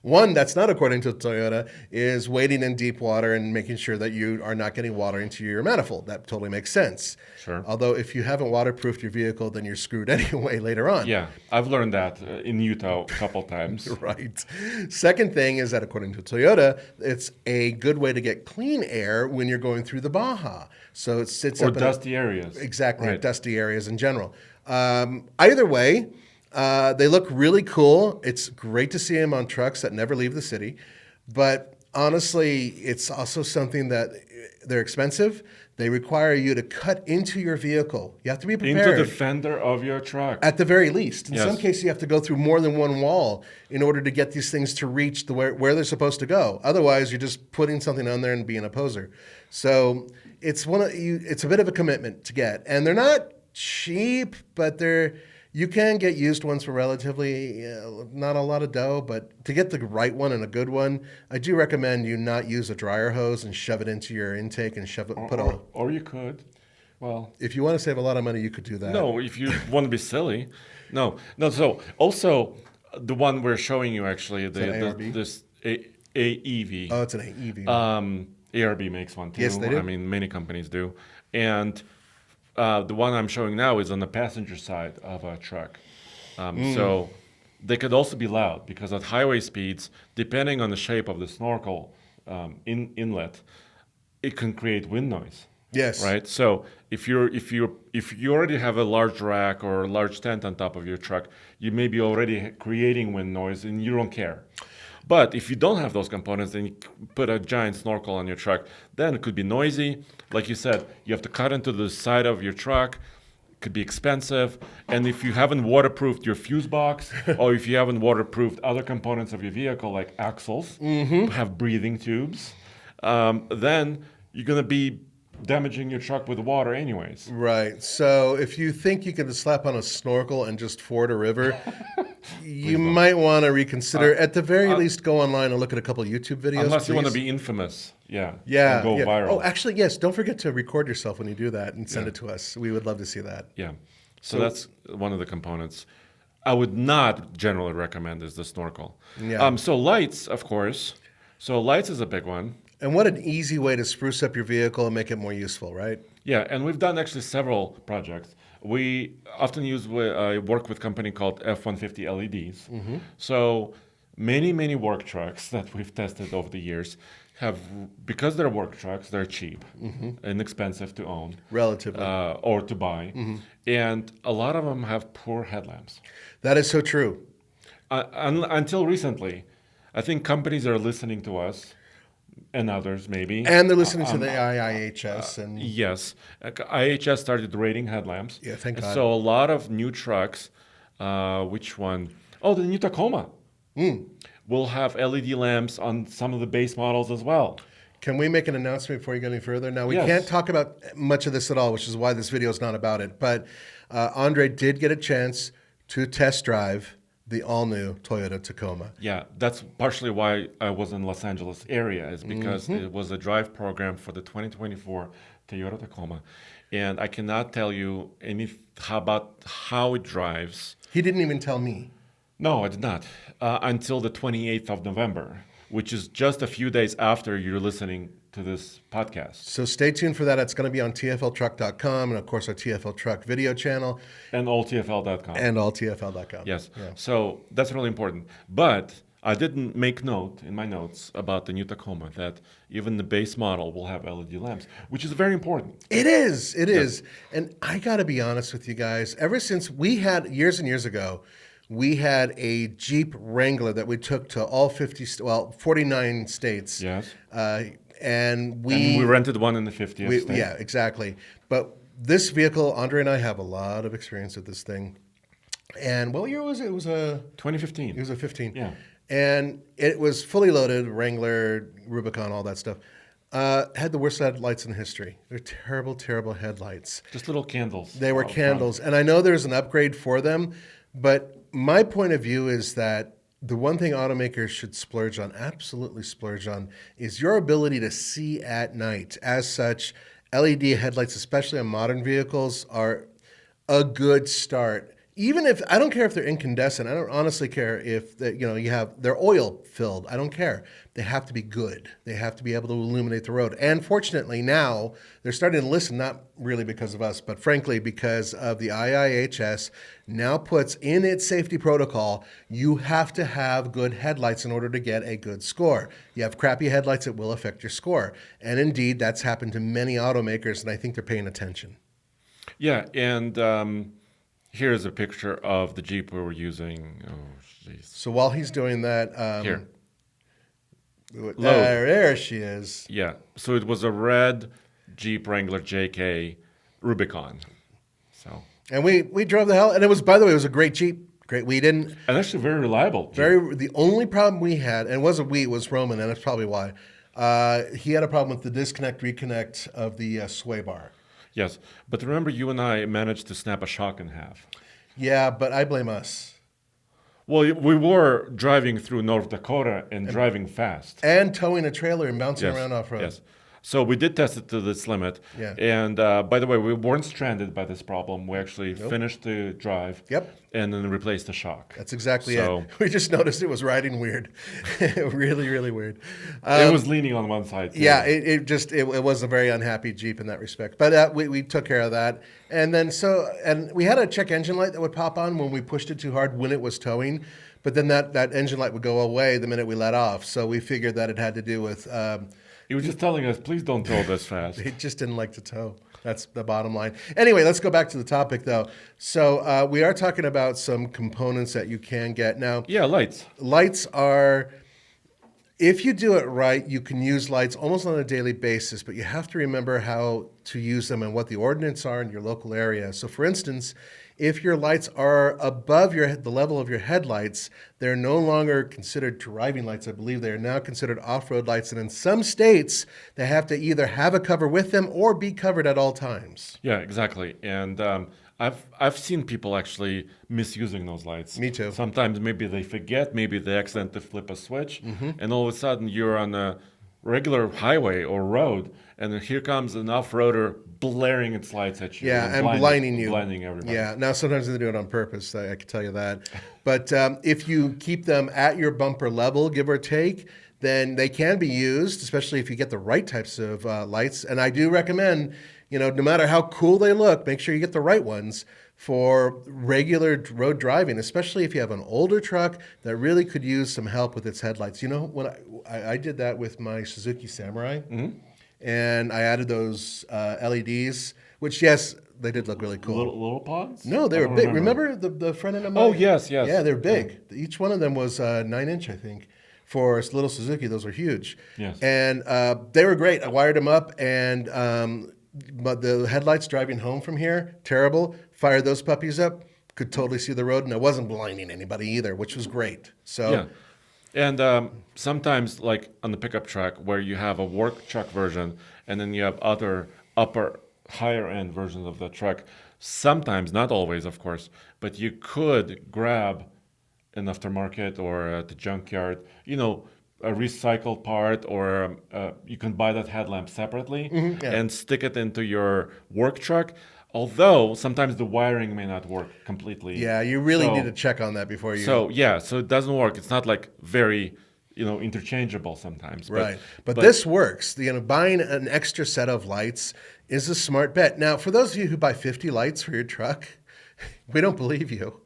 S2: One that's not according to Toyota is wading in deep water and making sure that you are not getting water into your manifold. That totally makes sense.
S1: Sure.
S2: Although if you haven't waterproofed your vehicle, then you're screwed anyway later on.
S1: Yeah, I've learned that in Utah a couple times.
S2: Right. Second thing is that according to Toyota, it's a good way to get clean air when you're going through the Baja. So it sits
S1: Or
S2: up in
S1: dusty areas.
S2: Exactly,
S1: Right.
S2: dusty areas in general. Either way, they look really cool. It's great to see them on trucks that never leave the city. But honestly, it's also something that they're expensive. They require you to cut into your vehicle. You have to be prepared.
S1: Into the fender of your truck.
S2: At the very least. In
S1: Yes.
S2: some cases, you have to go through more than one wall in order to get these things to reach where they're supposed to go. Otherwise, you're just putting something on there and being a poser. So it's it's a bit of a commitment to get. And they're not cheap, but you can get used ones for relatively not a lot of dough. But to get the right one and a good one, I do recommend you not use a dryer hose and shove it into your intake and put a...
S1: Or you could. Well,
S2: If you want to save a lot of money, you could do that.
S1: no, if you want to be silly. No, no. So also, the one we're showing you actually,
S2: an ARB?
S1: this AEV.
S2: Oh, it's an AEV.
S1: ARB makes one too.
S2: Yes, they do.
S1: I mean, many companies do. And the one I'm showing now is on the passenger side of a truck. So they could also be loud because at highway speeds, depending on the shape of the snorkel inlet, it can create wind noise.
S2: Yes.
S1: Right. So if you already have a large rack or a large tent on top of your truck, you may be already creating wind noise and you don't care. But if you don't have those components, then you put a giant snorkel on your truck, then it could be noisy. Like you said, you have to cut into the side of your truck. It could be expensive. And if you haven't waterproofed your fuse box, or if you haven't waterproofed other components of your vehicle, like axles, have breathing tubes, then you're going to be damaging your truck with water anyways.
S2: Right. So if you think you can slap on a snorkel and just ford a river, you might want to reconsider. At the very least, go online and look at a couple YouTube videos.
S1: Unless you want to
S2: please.
S1: be infamous. Yeah.
S2: Yeah.
S1: And go
S2: yeah.
S1: viral.
S2: Oh, actually, yes. Don't forget to record yourself when you do that and send it to us. We would love to see that.
S1: Yeah. So that's one of the components. I would not generally recommend is the snorkel.
S2: Yeah.
S1: So lights, of course. So lights is a big one.
S2: And what an easy way to spruce up your vehicle and make it more useful, right?
S1: Yeah, and we've done actually several projects. We often work with a company called F-150 LEDs. So many work trucks that we've tested over the years have, because they're work trucks, they're cheap, inexpensive to own.
S2: Relatively.
S1: Or to buy. And a lot of them have poor headlamps.
S2: That is so true.
S1: Until recently, I think companies are listening to us. And others, maybe.
S2: And they're listening to the IIHS. And
S1: Yes. IHS started rating headlamps.
S2: Yeah, thank God.
S1: So a lot of new trucks, which one? Oh, the new Tacoma will have LED lamps on some of the base models as well.
S2: Can we make an announcement before you go any further? Now, we
S1: Yes.
S2: can't talk about much of this at all, which is why this video is not about it. But Andre did get a chance to test drive the all-new Toyota Tacoma.
S1: Yeah, that's partially why I was in Los Angeles area, is because it was a drive program for the 2024 Toyota Tacoma. And I cannot tell you about how it drives.
S2: He didn't even tell me.
S1: No, I did not. Until the 28th of November, which is just a few days after you're listening to this podcast.
S2: So stay tuned for that. It's going to be on TFLtruck.com and, of course, our TFL Truck video channel.
S1: And alltfl.com.
S2: And alltfl.com.
S1: Yes.
S2: Yeah.
S1: So that's really important. But I didn't make note in my notes about the new Tacoma that even the base model will have LED lamps, which is very important.
S2: It is. It is. And I got to be honest with you guys. Ever since we had, years and years ago, we had a Jeep Wrangler that we took to all 49 states.
S1: Yes.
S2: And
S1: we rented one in the 50th state.
S2: Yeah, exactly. But this vehicle, Andre and I have a lot of experience with this thing. And what year was it? It was a
S1: 2015.
S2: It was a 15.
S1: Yeah.
S2: And it was fully loaded, Wrangler, Rubicon, all that stuff. Had the worst headlights in history. They're terrible, terrible headlights.
S1: Just little candles.
S2: They were
S1: out
S2: candles.
S1: front.
S2: And I know there's an upgrade for them, but my point of view is that the one thing automakers should splurge on, absolutely splurge on, is your ability to see at night. As such, LED headlights, especially on modern vehicles, are a good start. Even if, I don't care if they're incandescent. I don't honestly care if they're oil filled. I don't care. They have to be good. They have to be able to illuminate the road. And fortunately now they're starting to listen, not really because of us, but frankly because of the IIHS now puts in its safety protocol, you have to have good headlights in order to get a good score. You have crappy headlights, it will affect your score. And indeed, that's happened to many automakers, and I think they're paying attention.
S1: Yeah, and here's a picture of the Jeep we were using. Oh, jeez.
S2: So while he's doing that,
S1: Here.
S2: there she is.
S1: Yeah, so it was a red Jeep Wrangler JK Rubicon. So,
S2: And we drove the hell, and it was, by the way, it was a great Jeep. Great. We didn't.
S1: and actually very reliable. Jeep.
S2: The only problem we had, and it wasn't we, it was Roman, and that's probably why. He had a problem with the reconnect of the sway bar.
S1: Yes, but remember you and I managed to snap a shock in half.
S2: Yeah, but I blame us.
S1: Well, we were driving through North Dakota and driving fast.
S2: And towing a trailer and bouncing around off road.
S1: Yes. So we did test it to this limit.
S2: Yeah.
S1: And by the way, we weren't stranded by this problem. We actually finished the drive.
S2: Yep.
S1: And then replaced the shock.
S2: That's exactly
S1: So
S2: it. We just noticed it was riding weird. Really, really weird.
S1: it was leaning on one side. Too.
S2: Yeah, it was a very unhappy Jeep in that respect. But we took care of that. And then and we had a check engine light that would pop on when we pushed it too hard when it was towing. But then that engine light would go away the minute we let off. So we figured that it had to do with...
S1: he was just telling us, please don't tow this fast.
S2: It just didn't like to tow. That's the bottom line. Anyway, let's go back to the topic, though. So we are talking about some components that you can get. Now,
S1: Yeah, lights.
S2: lights are... If you do it right, you can use lights almost on a daily basis, but you have to remember how to use them and what the ordinance are in your local area. So, for instance, if your lights are above the level of your headlights, they're no longer considered driving lights. I believe they are now considered off-road lights, and in some states, they have to either have a cover with them or be covered at all times.
S1: Yeah, exactly. And I've seen people actually misusing those lights.
S2: Me too.
S1: Sometimes maybe they forget, maybe they accidentally flip a switch, and all of a sudden you're on a regular highway or road, and then here comes an off-roader blaring its lights at you.
S2: Yeah, and blinding you.
S1: Blinding everybody.
S2: Yeah, now sometimes they do it on purpose, I can tell you that. But if you keep them at your bumper level, give or take, then they can be used, especially if you get the right types of lights. And I do recommend, no matter how cool they look, make sure you get the right ones for regular road driving, especially if you have an older truck that really could use some help with its headlights. When I did that with my Suzuki Samurai, and I added those LEDs, which, yes, they did look really cool.
S1: Little pods?
S2: No, they were big. Remember the front end of my...
S1: Oh, yes.
S2: Yeah, they're big. Each one of them was 9-inch, I think. For a little Suzuki, those were huge.
S1: Yes.
S2: And they were great. I wired them up, and but the headlights driving home from here, terrible. Fired those puppies up, could totally see the road, and I wasn't blinding anybody either, which was great. So,
S1: yeah. And sometimes, like on the pickup truck, where you have a work truck version, and then you have other higher end versions of the truck, sometimes, not always, of course, but you could grab an aftermarket or at the junkyard, a recycled part, or you can buy that headlamp separately and stick it into your work truck. Although sometimes the wiring may not work completely.
S2: Yeah, you really need to check on that before you...
S1: So it doesn't work. It's not like very, interchangeable sometimes.
S2: Right. But this works. Buying an extra set of lights is a smart bet. Now, for those of you who buy 50 lights for your truck, we don't believe you.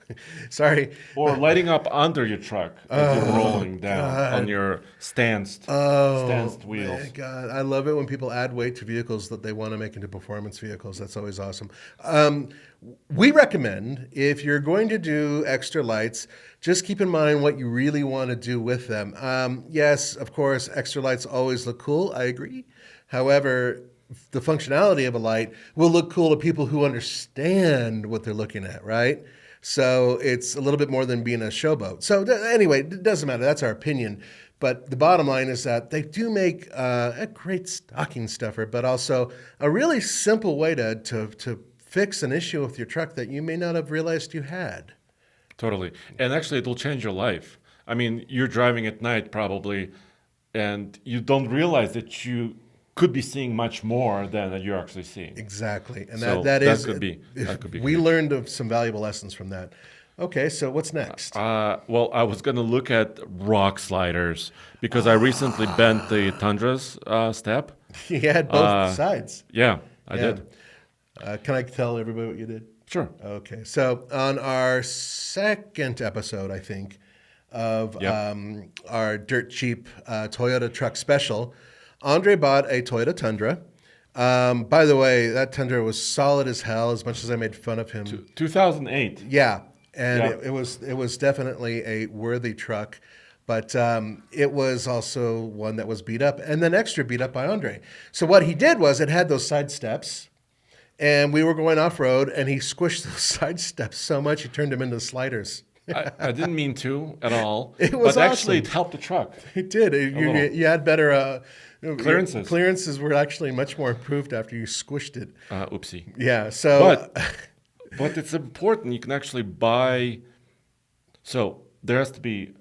S2: Sorry.
S1: Or lighting up under your truck as you're rolling down on your stanced wheels.
S2: My God. I love it when people add weight to vehicles that they want to make into performance vehicles. That's always awesome. We recommend, if you're going to do extra lights, just keep in mind what you really want to do with them. Yes, of course, extra lights always look cool. I agree. However, the functionality of a light will look cool to people who understand what they're looking at, right? So it's a little bit more than being a showboat. So anyway, it doesn't matter. That's our opinion. But the bottom line is that they do make a great stocking stuffer, but also a really simple way to fix an issue with your truck that you may not have realized you had.
S1: Totally. And actually, it will change your life. I mean, you're driving at night probably, and you don't realize that you could be seeing much more than you're actually seeing.
S2: Exactly. And
S1: So
S2: that
S1: could be
S2: we
S1: huge.
S2: learned some valuable lessons from that. Okay, so what's next?
S1: Well, I was going to look at rock sliders because I recently bent the Tundra's step.
S2: You had both sides.
S1: Yeah, I did.
S2: Can I tell everybody what you did?
S1: Sure.
S2: Okay, so on our second episode, I think, of our dirt cheap Toyota truck special, Andre bought a Toyota Tundra. By the way, that Tundra was solid as hell, as much as I made fun of him.
S1: 2008.
S2: Yeah, and it was definitely a worthy truck, but it was also one that was beat up, and then extra beat up by Andre. So what he did was it had those side steps, and we were going off-road, and he squished those side steps so much he turned them into sliders.
S1: I didn't mean to at all.
S2: It was
S1: but actually,
S2: awesome.
S1: it helped the truck.
S2: It did. You had better...
S1: Clearances.
S2: Clearances were actually much more improved after you squished it.
S1: Oopsie.
S2: Yeah, so...
S1: But it's important. You can actually buy... So there has to be...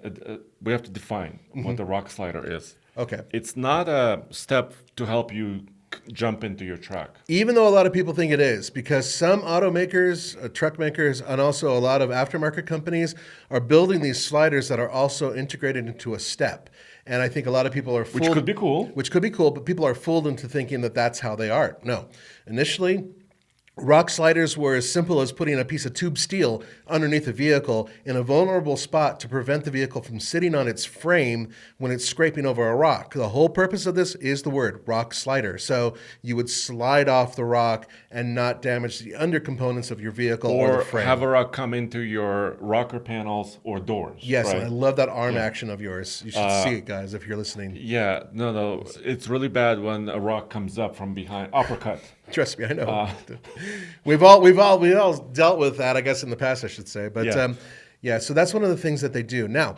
S1: we have to define what the rock slider is.
S2: Okay.
S1: It's not a step to help you jump into your truck.
S2: Even though a lot of people think it is, because some automakers, truck makers, and also a lot of aftermarket companies are building these sliders that are also integrated into a step. And I think a lot of people are fooled.
S1: Which could be cool.
S2: Which could be cool, but people are fooled into thinking that that's how they are. No. Initially, rock sliders were as simple as putting a piece of tube steel underneath a vehicle in a vulnerable spot to prevent the vehicle from sitting on its frame when it's scraping over a rock. The whole purpose of this is the word rock slider. So you would slide off the rock and not damage the undercomponents of your vehicle or the frame.
S1: Have a rock come into your rocker panels or doors.
S2: Yes,
S1: right?
S2: and I love that arm action of yours. You should see it, guys, if you're listening.
S1: Yeah, no. It's really bad when a rock comes up from behind. Uppercut.
S2: Trust me, I know. We've all dealt with that, I guess, in the past, I should say. But so that's one of the things that they do. Now,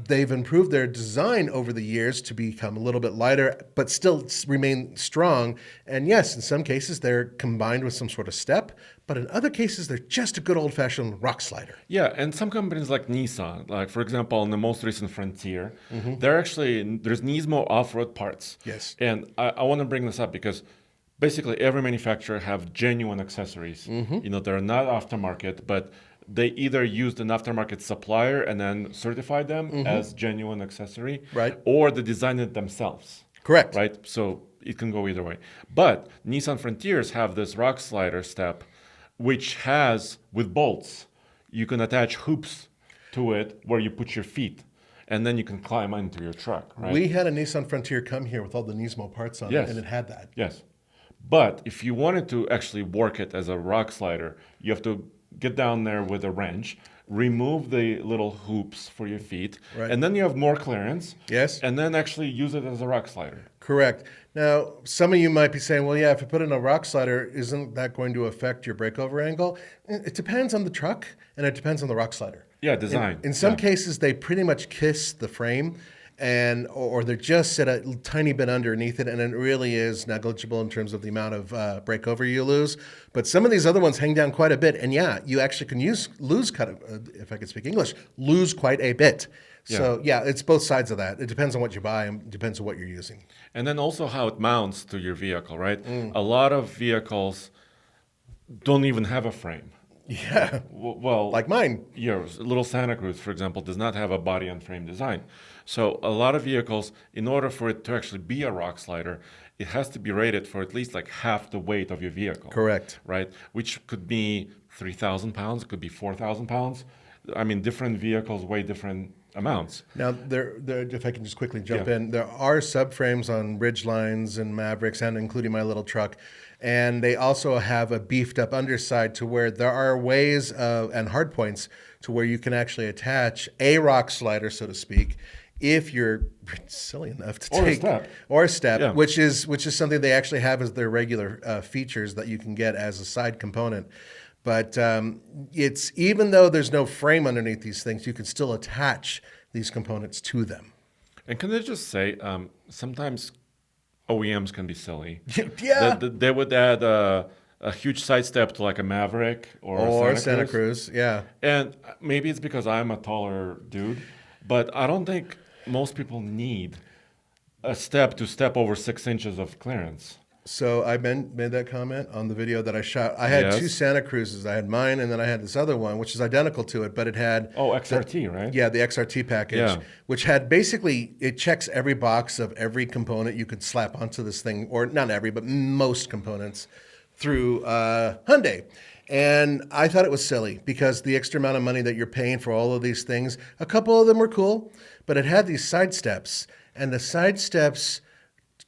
S2: they've improved their design over the years to become a little bit lighter, but still remain strong. And yes, in some cases, they're combined with some sort of step. But in other cases, they're just a good old-fashioned rock slider.
S1: Yeah, and some companies like Nissan, like for example, in the most recent Frontier, there's Nismo off-road parts.
S2: Yes.
S1: And I want to bring this up because basically every manufacturer have genuine accessories. They're not aftermarket, but they either used an aftermarket supplier and then certified them as genuine accessory,
S2: Right.
S1: or they designed it themselves.
S2: Correct.
S1: Right? So it can go either way. But Nissan Frontiers have this rock slider step, which has, with bolts, you can attach hoops to it where you put your feet, and then you can climb into your truck, right?
S2: We had a Nissan Frontier come here with all the Nismo parts on it, and it had that.
S1: Yes. But if you wanted to actually work it as a rock slider, you have to get down there with a wrench, remove the little hoops for your feet,
S2: Right.
S1: and then you have more clearance.
S2: Yes.
S1: And then actually use it as a rock slider.
S2: Correct. Now, some of you might be saying, well, yeah, if you put in a rock slider, isn't that going to affect your breakover angle? It depends on the truck, and it depends on the rock slider.
S1: Yeah, design.
S2: In some cases, they pretty much kiss the frame, or they're just set a tiny bit underneath it, and it really is negligible in terms of the amount of breakover you lose. But some of these other ones hang down quite a bit, and yeah, you actually can lose if I could speak English, lose quite a bit. So yeah, it's both sides of that. It depends on what you buy and depends on what you're using.
S1: And then also how it mounts to your vehicle, right? A lot of vehicles don't even have a frame.
S2: Yeah.
S1: Well,
S2: Like mine.
S1: Yours, little Santa Cruz, for example, does not have a body and frame design. So a lot of vehicles, in order for it to actually be a rock slider, it has to be rated for at least like half the weight of your vehicle.
S2: Correct.
S1: Right? Which could be 3,000 pounds, it could be 4,000 pounds. I mean, different vehicles weigh different amounts.
S2: Now, there, if I can just quickly jump in, there are subframes on Ridgelines and Mavericks, and including my little truck. And they also have a beefed up underside to where there are ways and hard points to where you can actually attach a rock slider, so to speak, if you're silly enough to take a step, which is something they actually have as their regular features that you can get as a side component. But it's, even though there's no frame underneath these things, you can still attach these components to them.
S1: And can I just say, sometimes OEMs can be silly.
S2: Yeah.
S1: They would add a huge side step to like a Maverick or
S2: Santa Cruz. Yeah.
S1: And maybe it's because I'm a taller dude, but I don't think most people need a step to step over 6 inches of clearance.
S2: So I made that comment on the video that I shot. I had two Santa Cruzes. I had mine, and then I had this other one, which is identical to it, but it had...
S1: Oh, XRT, right?
S2: Yeah, the XRT package, which had basically, it checks every box of every component you could slap onto this thing, or not every, but most components through Hyundai. And I thought it was silly because the extra amount of money that you're paying for all of these things, a couple of them were cool, but it had these side steps, and the side steps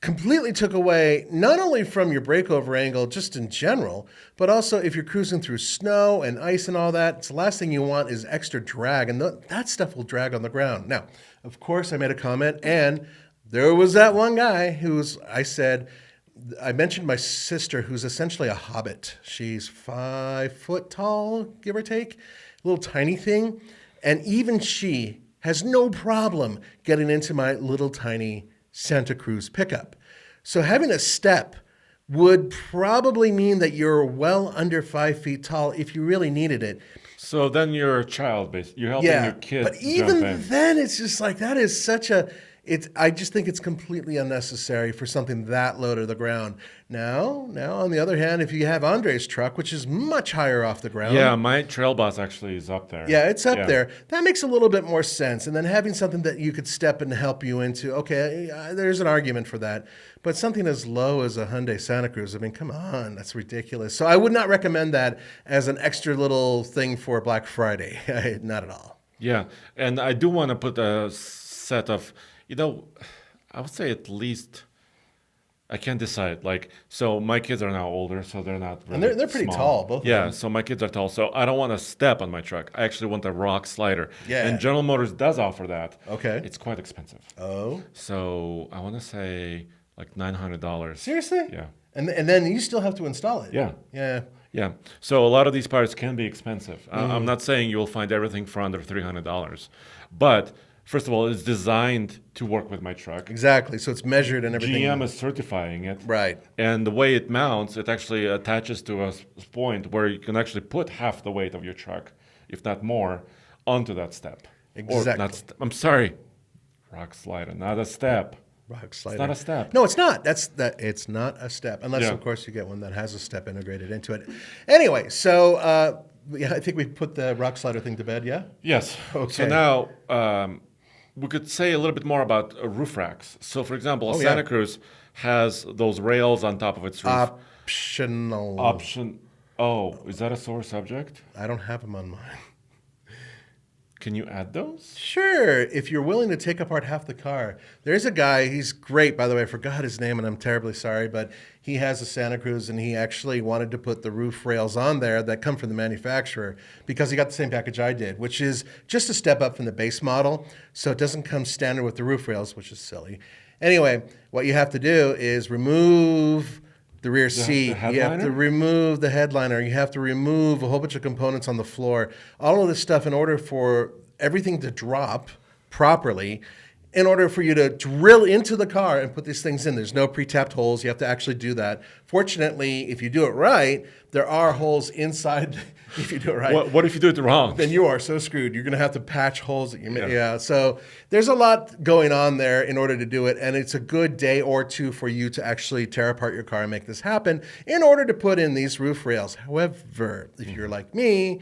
S2: completely took away not only from your breakover angle just in general, but also if you're cruising through snow and ice and all that, it's the last thing you want is extra drag, and that stuff will drag on the ground. Now, of course, I made a comment, and there was that one guy I mentioned my sister, who's essentially a hobbit. She's 5 foot tall, give or take, a little tiny thing, and even she has no problem getting into my little tiny Santa Cruz pickup. So having a step would probably mean that you're well under 5 feet tall if you really needed it.
S1: So then you're a child, basically. You're helping your kid.
S2: But even then, it's just like, that is such a... I just think it's completely unnecessary for something that low to the ground. Now, on the other hand, if you have Andre's truck, which is much higher off the ground.
S1: Yeah, my Trail Boss actually is up there.
S2: Yeah, it's up there. That makes a little bit more sense. And then having something that you could step and help you into, okay, there's an argument for that. But something as low as a Hyundai Santa Cruz, I mean, come on, that's ridiculous. So I would not recommend that as an extra little thing for Black Friday. Not at all.
S1: Yeah, and I do want to put a set of, I would say at least, I can't decide. Like, so my kids are now older, so they're not really
S2: And they're pretty
S1: small.
S2: tall, both of
S1: Yeah,
S2: them.
S1: so my kids are tall, so I don't want to step on my truck. I actually want a rock slider.
S2: Yeah.
S1: And General Motors does offer that.
S2: Okay.
S1: It's quite expensive.
S2: Oh.
S1: So I want to say like $900.
S2: Seriously?
S1: Yeah.
S2: And then you still have to install it.
S1: Yeah.
S2: Yeah.
S1: Yeah. So a lot of these parts can be expensive. I'm not saying you'll find everything for under $300, but first of all, it's designed to work with my truck.
S2: Exactly. So it's measured and everything.
S1: GM is certifying it.
S2: Right.
S1: And the way it mounts, it actually attaches to a point where you can actually put half the weight of your truck, if not more, onto that step.
S2: Exactly.
S1: Or not I'm sorry, rock slider, not a step.
S2: Rock slider.
S1: It's not a step.
S2: No, it's not. It's not a step, unless
S1: Yeah.
S2: of course you get one that has a step integrated into it. Anyway, so I think we put the rock slider thing to bed. Yeah.
S1: Yes.
S2: Okay.
S1: So now we could say a little bit more about roof racks. So, for example, a
S2: Oh,
S1: Santa
S2: yeah.
S1: Cruz has those rails on top of its roof.
S2: Optional.
S1: Option. Oh, is that a sore subject?
S2: I don't have them on mine.
S1: Can you add those?
S2: Sure, if you're willing to take apart half the car. There's a guy, he's great, by the way, I forgot his name and I'm terribly sorry, but he has a Santa Cruz and he actually wanted to put the roof rails on there that come from the manufacturer because he got the same package I did, which is just a step up from the base model. So it doesn't come standard with the roof rails, which is silly. Anyway, what you have to do is remove the rear seat. You have to
S1: headliner?
S2: remove the headliner. You have to remove a whole bunch of components on the floor. All of this stuff in order for everything to drop properly, in order for you to drill into the car and put these things in. There's no pre-tapped holes. You have to actually do that. Fortunately, if you do it right, there are holes inside if you do it right.
S1: What if you do it wrong?
S2: Then you are so screwed. You're going to have to patch holes that you made. Yeah. So there's a lot going on there in order to do it. And it's a good day or two for you to actually tear apart your car and make this happen in order to put in these roof rails. However, if you're like me,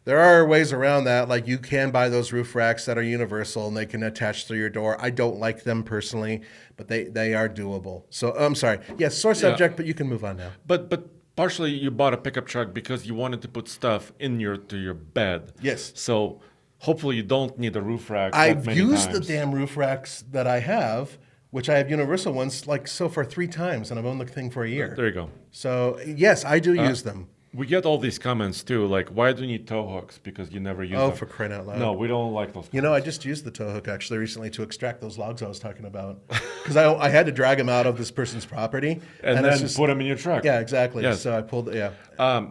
S2: there are ways around that. Like you can buy those roof racks that are universal and they can attach through your door. I don't like them personally, but they are doable. So I'm sorry. Yes, sore subject, but you can move on now.
S1: But partially you bought a pickup truck because you wanted to put stuff in to your bed.
S2: Yes.
S1: So hopefully you don't need a roof rack. that
S2: I've
S1: many
S2: used the
S1: times.
S2: damn roof racks that I have, which I have universal ones, like so far 3 times, and I've owned the thing for a year.
S1: There you go.
S2: So yes, I do use them.
S1: We get all these comments too, like why do you need tow hooks? Because you never use them.
S2: Oh, for crying out loud.
S1: No, we don't like those.
S2: You know, I just used the tow hook actually recently to extract those logs I was talking about. Because I had to drag them out of this person's property.
S1: and
S2: it's
S1: then
S2: just,
S1: put them in your truck.
S2: yeah, exactly.
S1: Yes.
S2: So I pulled, yeah.
S1: I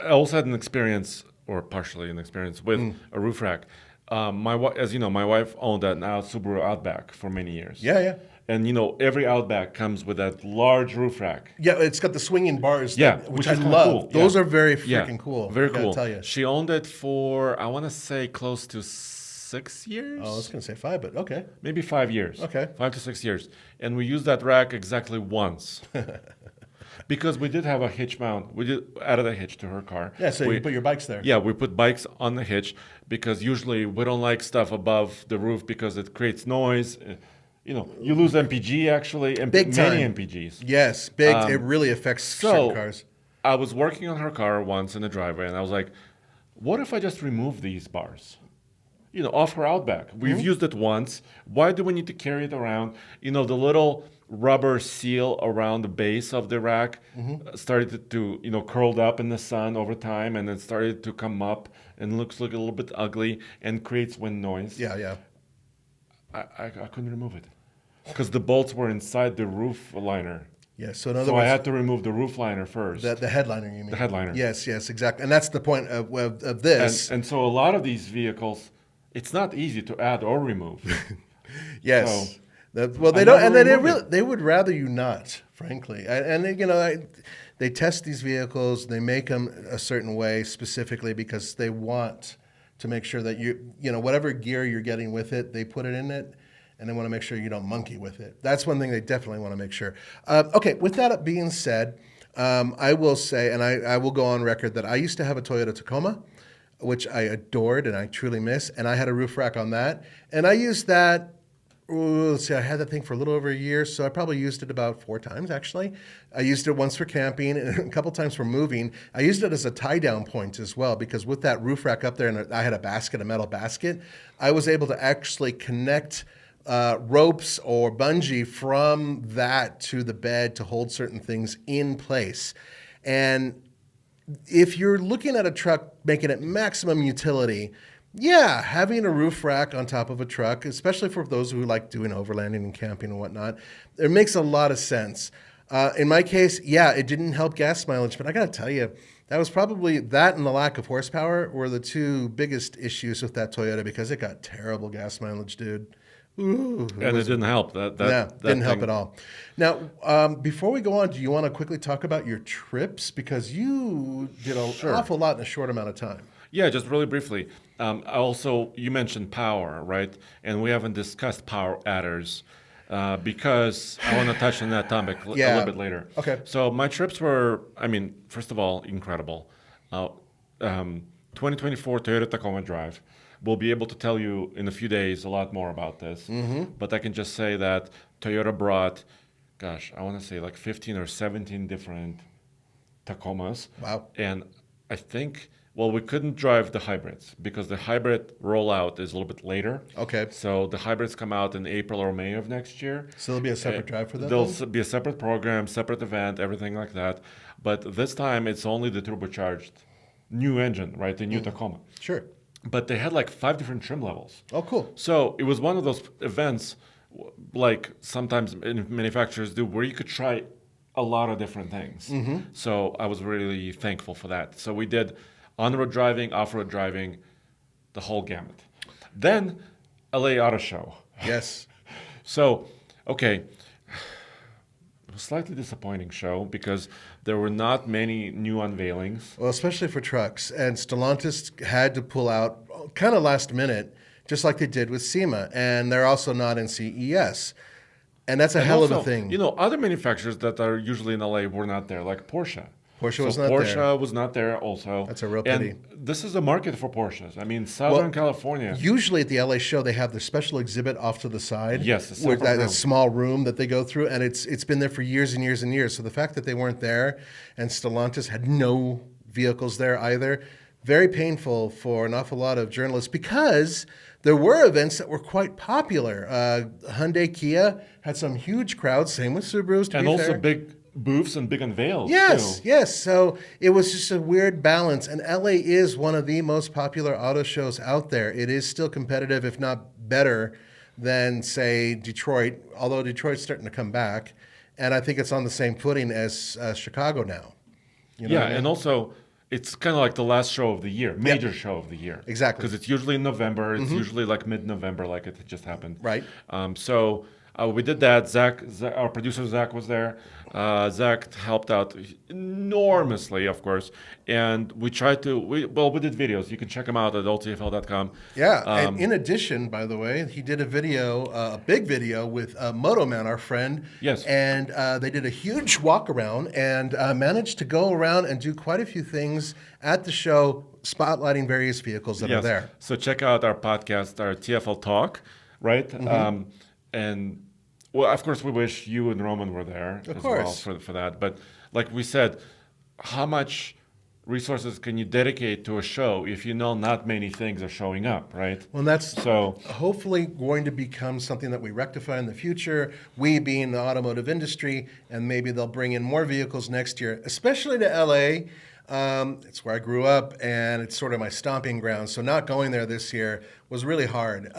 S1: also had an experience, or partially an experience, with a roof rack. As you know, my wife owned an Subaru Outback for many years.
S2: Yeah, yeah.
S1: And every Outback comes with that large roof rack.
S2: Yeah, it's got the swinging bars,
S1: Yeah,
S2: which
S1: which
S2: I
S1: is kinda
S2: love.
S1: cool.
S2: Those
S1: Yeah.
S2: are very
S1: Yeah,
S2: freaking cool.
S1: Very
S2: I gotta
S1: cool.
S2: tell you.
S1: She owned it for, I want to say, close to 6 years.
S2: Oh, I was going to say 5, but okay.
S1: Maybe 5 years.
S2: Okay.
S1: 5 to 6 years. And we used that rack exactly once. Because we did have a hitch mount. We did added a hitch to her car.
S2: Yeah, so
S1: we,
S2: you put your bikes there.
S1: Yeah, we put bikes on the hitch because usually we don't like stuff above the roof because it creates noise. You lose MPG actually, and
S2: Big
S1: many
S2: time.
S1: MPGs.
S2: Yes, big. It really affects certain cars.
S1: I was working on her car once in the driveway, and I was like, what if I just remove these bars? Off her Outback. We've used it once. Why do we need to carry it around? The little rubber seal around the base of the rack started to curled up in the sun over time, and it started to come up and looks like a little bit ugly and creates wind noise.
S2: Yeah, yeah.
S1: I couldn't remove it because the bolts were inside the roof liner.
S2: Yeah, so in other
S1: So
S2: words,
S1: I had to remove the roof liner first.
S2: the headliner, you mean?
S1: The headliner.
S2: Yes, exactly. And that's the point of this.
S1: And so a lot of these vehicles, it's not easy to add or remove.
S2: Yes.
S1: So,
S2: Well, they
S1: I
S2: don't,
S1: never
S2: and then
S1: remove it.
S2: they would rather you not, frankly. They test these vehicles, they make them a certain way specifically because they want to make sure that whatever gear you're getting with it, they put it in it, and they want to make sure you don't monkey with it. That's one thing they definitely want to make sure. Okay, with that being said, I will say, and I will go on record that I used to have a Toyota Tacoma, which I adored and I truly miss, and I had a roof rack on that, and I used that. Let's see, I had that thing for a little over a year, so I probably used it about 4 times, actually. I used it once for camping and a couple times for moving. I used it as a tie-down point as well, because with that roof rack up there, and I had a metal basket, I was able to actually connect ropes or bungee from that to the bed to hold certain things in place. And if you're looking at a truck making it maximum utility, yeah, having a roof rack on top of a truck, especially for those who like doing overlanding and camping and whatnot, it makes a lot of sense. In my case, yeah, it didn't help gas mileage, but I got to tell you, that was probably that and the lack of horsepower were the 2 biggest issues with that Toyota, because it got terrible gas mileage, dude. Ooh,
S1: And it didn't help. That
S2: didn't help
S1: thing.
S2: at all. Now, before we go on, do you want to quickly talk about your trips? Because you did an awful lot in a short amount of time.
S1: Yeah, just really briefly. Also, you mentioned power, right? And we haven't discussed power adders because I want to touch on that topic a little bit later.
S2: Okay.
S1: So my trips were, first of all, incredible. 2024 Toyota Tacoma Drive. We'll be able to tell you in a few days a lot more about this. Mm-hmm. But I can just say that Toyota brought, I want to say like 15 or 17 different Tacomas.
S2: Wow.
S1: And I think, we couldn't drive the hybrids because the hybrid rollout is a little bit later.
S2: Okay.
S1: So the hybrids come out in April or May of next year.
S2: So there'll be a separate drive for that?
S1: There'll be a separate program, separate event, everything like that. But this time it's only the turbocharged new engine, right? The new Tacoma.
S2: Sure.
S1: But they had like 5 different trim levels.
S2: Oh, cool.
S1: So it was one of those events, like sometimes manufacturers do, where you could try a lot of different things. Mm-hmm. So I was really thankful for that. So we did on-road driving, off-road driving, the whole gamut. Then LA Auto Show.
S2: Yes.
S1: So, okay, it was a slightly disappointing show because there were not many new unveilings.
S2: Well, especially for trucks. And Stellantis had to pull out kind of last minute, just like they did with SEMA. And they're also not in CES. And that's a hell of a thing.
S1: Other manufacturers that are usually in LA were not there, like Porsche.
S2: Porsche was not there.
S1: Porsche was not there also.
S2: That's a real pity.
S1: And this is a market for Porsches. Southern California.
S2: Usually at the LA show, they have their special exhibit off to the side.
S1: Yes,
S2: with that small room that they go through, and it's been there for years and years and years. So the fact that they weren't there, and Stellantis had no vehicles there either, very painful for an awful lot of journalists, because there were events that were quite popular. Hyundai, Kia had some huge crowds. Same with Subarus,
S1: and also big booths and big unveils.
S2: Yes,
S1: too.
S2: yes. So it was just a weird balance. And LA is one of the most popular auto shows out there. It is still competitive, if not better, than, say, Detroit, although Detroit's starting to come back. And I think it's on the same footing as Chicago now.
S1: And also, it's kind of like the last show of the year, major show of the year.
S2: Exactly.
S1: Because it's usually in November. It's usually like mid-November, like it just happened.
S2: Right.
S1: So we did that. Zach, our producer Zach, was there. Zach helped out enormously, of course. And we tried to, we did videos. You can check them out at alltfl.com.
S2: Yeah. And in addition, by the way, he did a video, a big video with Moto Man, our friend.
S1: Yes.
S2: And they did a huge walk around and managed to go around and do quite a few things at the show, spotlighting various vehicles that are there.
S1: So check out our podcast, our TFL Talk, right? And well, of course, we wish you and Roman were there as well for that. But like we said, how much resources can you dedicate to a show if you know not many things are showing up, right?
S2: Well, that's hopefully going to become something that we rectify in the future, we being the automotive industry, and maybe they'll bring in more vehicles next year, especially to LA. It's where I grew up, and it's sort of my stomping ground. So not going there this year was really hard.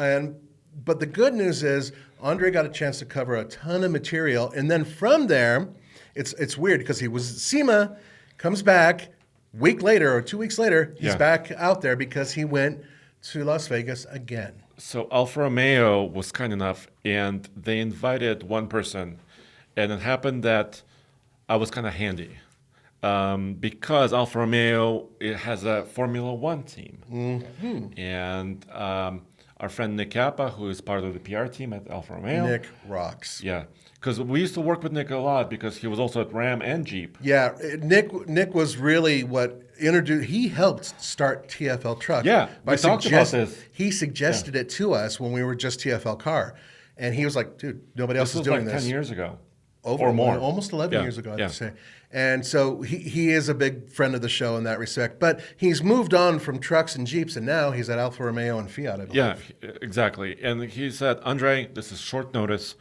S2: But the good news is Andre got a chance to cover a ton of material. And then from there, it's weird because he was SEMA, comes back, week later or 2 weeks later, he's back out there because he went to Las Vegas again.
S1: So Alfa Romeo was kind enough, and they invited one person. And it happened that I was kind of handy. because Alfa Romeo it has a Formula One team. And our friend Nick Kappa, who is part of the PR team at Alfa Romeo.
S2: Nick rocks.
S1: Yeah, because we used to work with Nick a lot because he was also at Ram and Jeep.
S2: Yeah, Nick was really what introduced. He helped start TFL Truck.
S1: Yeah, we talked about this.
S2: He suggested it to us when we were just TFL Car, and he was like, "Dude, nobody else
S1: This
S2: is
S1: was
S2: doing
S1: like
S2: this."
S1: 10 years ago.
S2: Or
S1: more.
S2: Almost 11
S1: Yeah,
S2: years ago, I'd
S1: yeah.
S2: say. And so he is a big friend of the show in that respect. But he's moved on from trucks and Jeeps, and now he's at Alfa Romeo and Fiat, I believe.
S1: Yeah, exactly. And he said, Andre, this is short notice.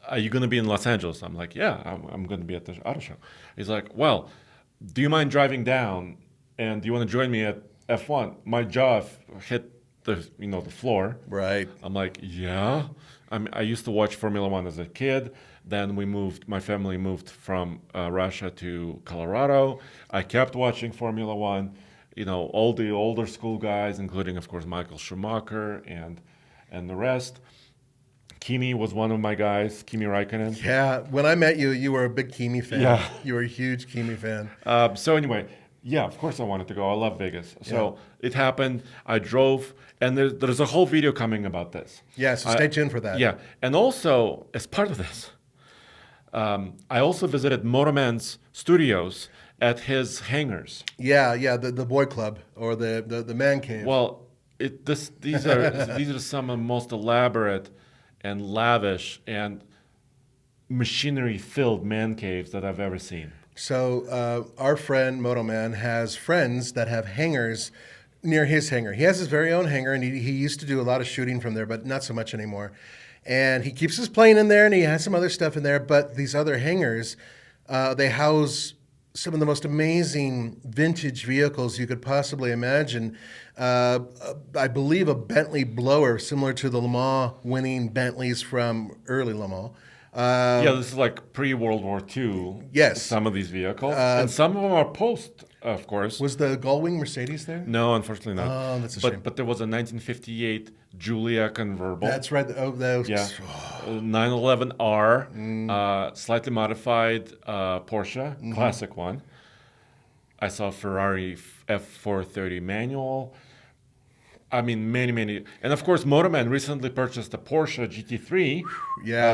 S1: Are you going to be in Los Angeles? I'm like, yeah, I'm going to be at the auto show. He's like, well, do you mind driving down? And do you want to join me at F1? My jaw hit the floor.
S2: Right.
S1: I'm like, yeah. I used to watch Formula One as a kid. Then my family moved from Russia to Colorado. I kept watching Formula One. All the older school guys, including, of course, Michael Schumacher and the rest. Kimi was one of my guys, Kimi Räikkönen.
S2: Yeah, when I met you, you were a big Kimi fan.
S1: Yeah.
S2: You were a huge Kimi fan.
S1: So anyway, yeah, of course I wanted to go. I love Vegas. So it happened. I drove, and there's a whole video coming about this.
S2: Yeah, so stay tuned for that.
S1: Yeah, and also, as part of this, I also visited Motorman's studios at his hangars.
S2: Yeah, the boy club or the man cave.
S1: Well, these are some of the most elaborate and lavish and machinery-filled man caves that I've ever seen.
S2: So our friend Motoman has friends that have hangars near his hangar. He has his very own hangar, and he used to do a lot of shooting from there, but not so much anymore. And he keeps his plane in there, and he has some other stuff in there. But these other hangars, they house some of the most amazing vintage vehicles you could possibly imagine. I believe a Bentley blower, similar to the Le Mans winning Bentleys from early Le Mans.
S1: Yeah, this is like pre-World War II.
S2: Yes.
S1: Some of these vehicles. And some of them are post, of course.
S2: Was the Gullwing Mercedes there?
S1: No, unfortunately not.
S2: Oh, that's a shame.
S1: But there was a 1958 Giulia convertible.
S2: That's right. Oh, that was,
S1: Yeah. 911R, slightly modified Porsche, classic one. I saw Ferrari F430 manual. I mean, many. And of course, Motorman recently purchased a Porsche GT3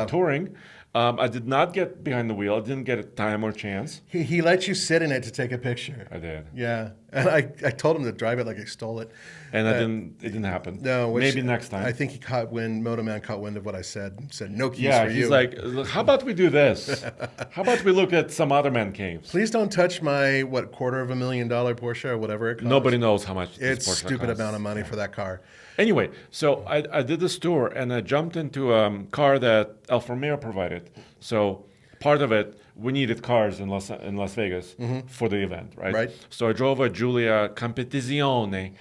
S1: Touring. I did not get behind the wheel. I didn't get a time or chance.
S2: He let you sit in it to take a picture.
S1: I did.
S2: Yeah. And I told him to drive it like I stole it.
S1: And it didn't happen.
S2: No.
S1: Maybe next time.
S2: I think Motorman caught wind of what I said and said, no keys
S1: Yeah,
S2: for
S1: he's
S2: you.
S1: like, how about we do this? How about we look at some other man caves?
S2: Please don't touch my, $250,000 Porsche or whatever it costs.
S1: Nobody knows how much this
S2: It's
S1: Porsche
S2: stupid
S1: costs.
S2: amount of money for that car.
S1: Anyway, so I did this tour, and I jumped into a car that Alfa Romeo provided. So part of it, we needed cars in Las Vegas for the event, right?
S2: Right.
S1: So I drove a Giulia Competizione.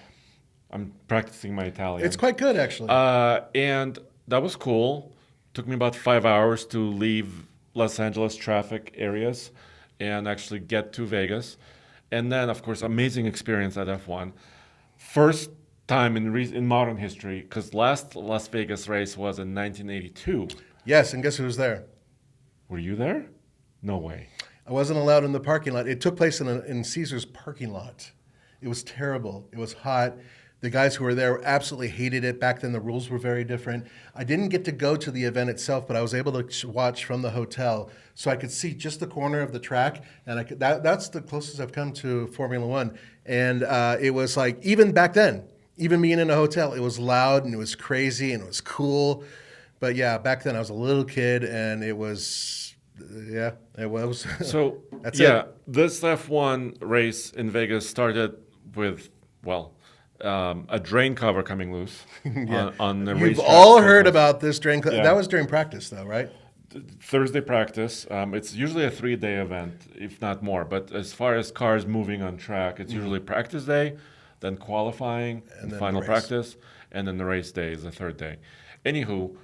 S1: I'm practicing my Italian.
S2: It's quite good, actually.
S1: And that was cool. Took me about 5 hours to leave Los Angeles traffic areas and actually get to Vegas. And then, of course, amazing experience at F1. First time in modern history, because last Las Vegas race was in 1982.
S2: Yes, and guess who was there?
S1: Were you there? No way.
S2: I wasn't allowed in the parking lot. It took place in Caesar's parking lot. It was terrible. It was hot. The guys who were there absolutely hated it. Back then, the rules were very different. I didn't get to go to the event itself, but I was able to watch from the hotel, so I could see just the corner of the track, and that's the closest I've come to Formula One. And it was like, even back then, even being in a hotel, it was loud and it was crazy and it was cool. But yeah, back then I was a little kid, and it was, it was.
S1: So
S2: That's
S1: it. This F1 race in Vegas started with, a drain cover coming loose on the racetrack.
S2: You've all heard about this drain.
S1: Yeah.
S2: That was during practice, though, right?
S1: Thursday practice. It's usually a 3-day event, if not more. But as far as cars moving on track, it's usually practice day, then qualifying, and
S2: then
S1: final
S2: the race.
S1: practice, and then the race day is the third day. Anywho,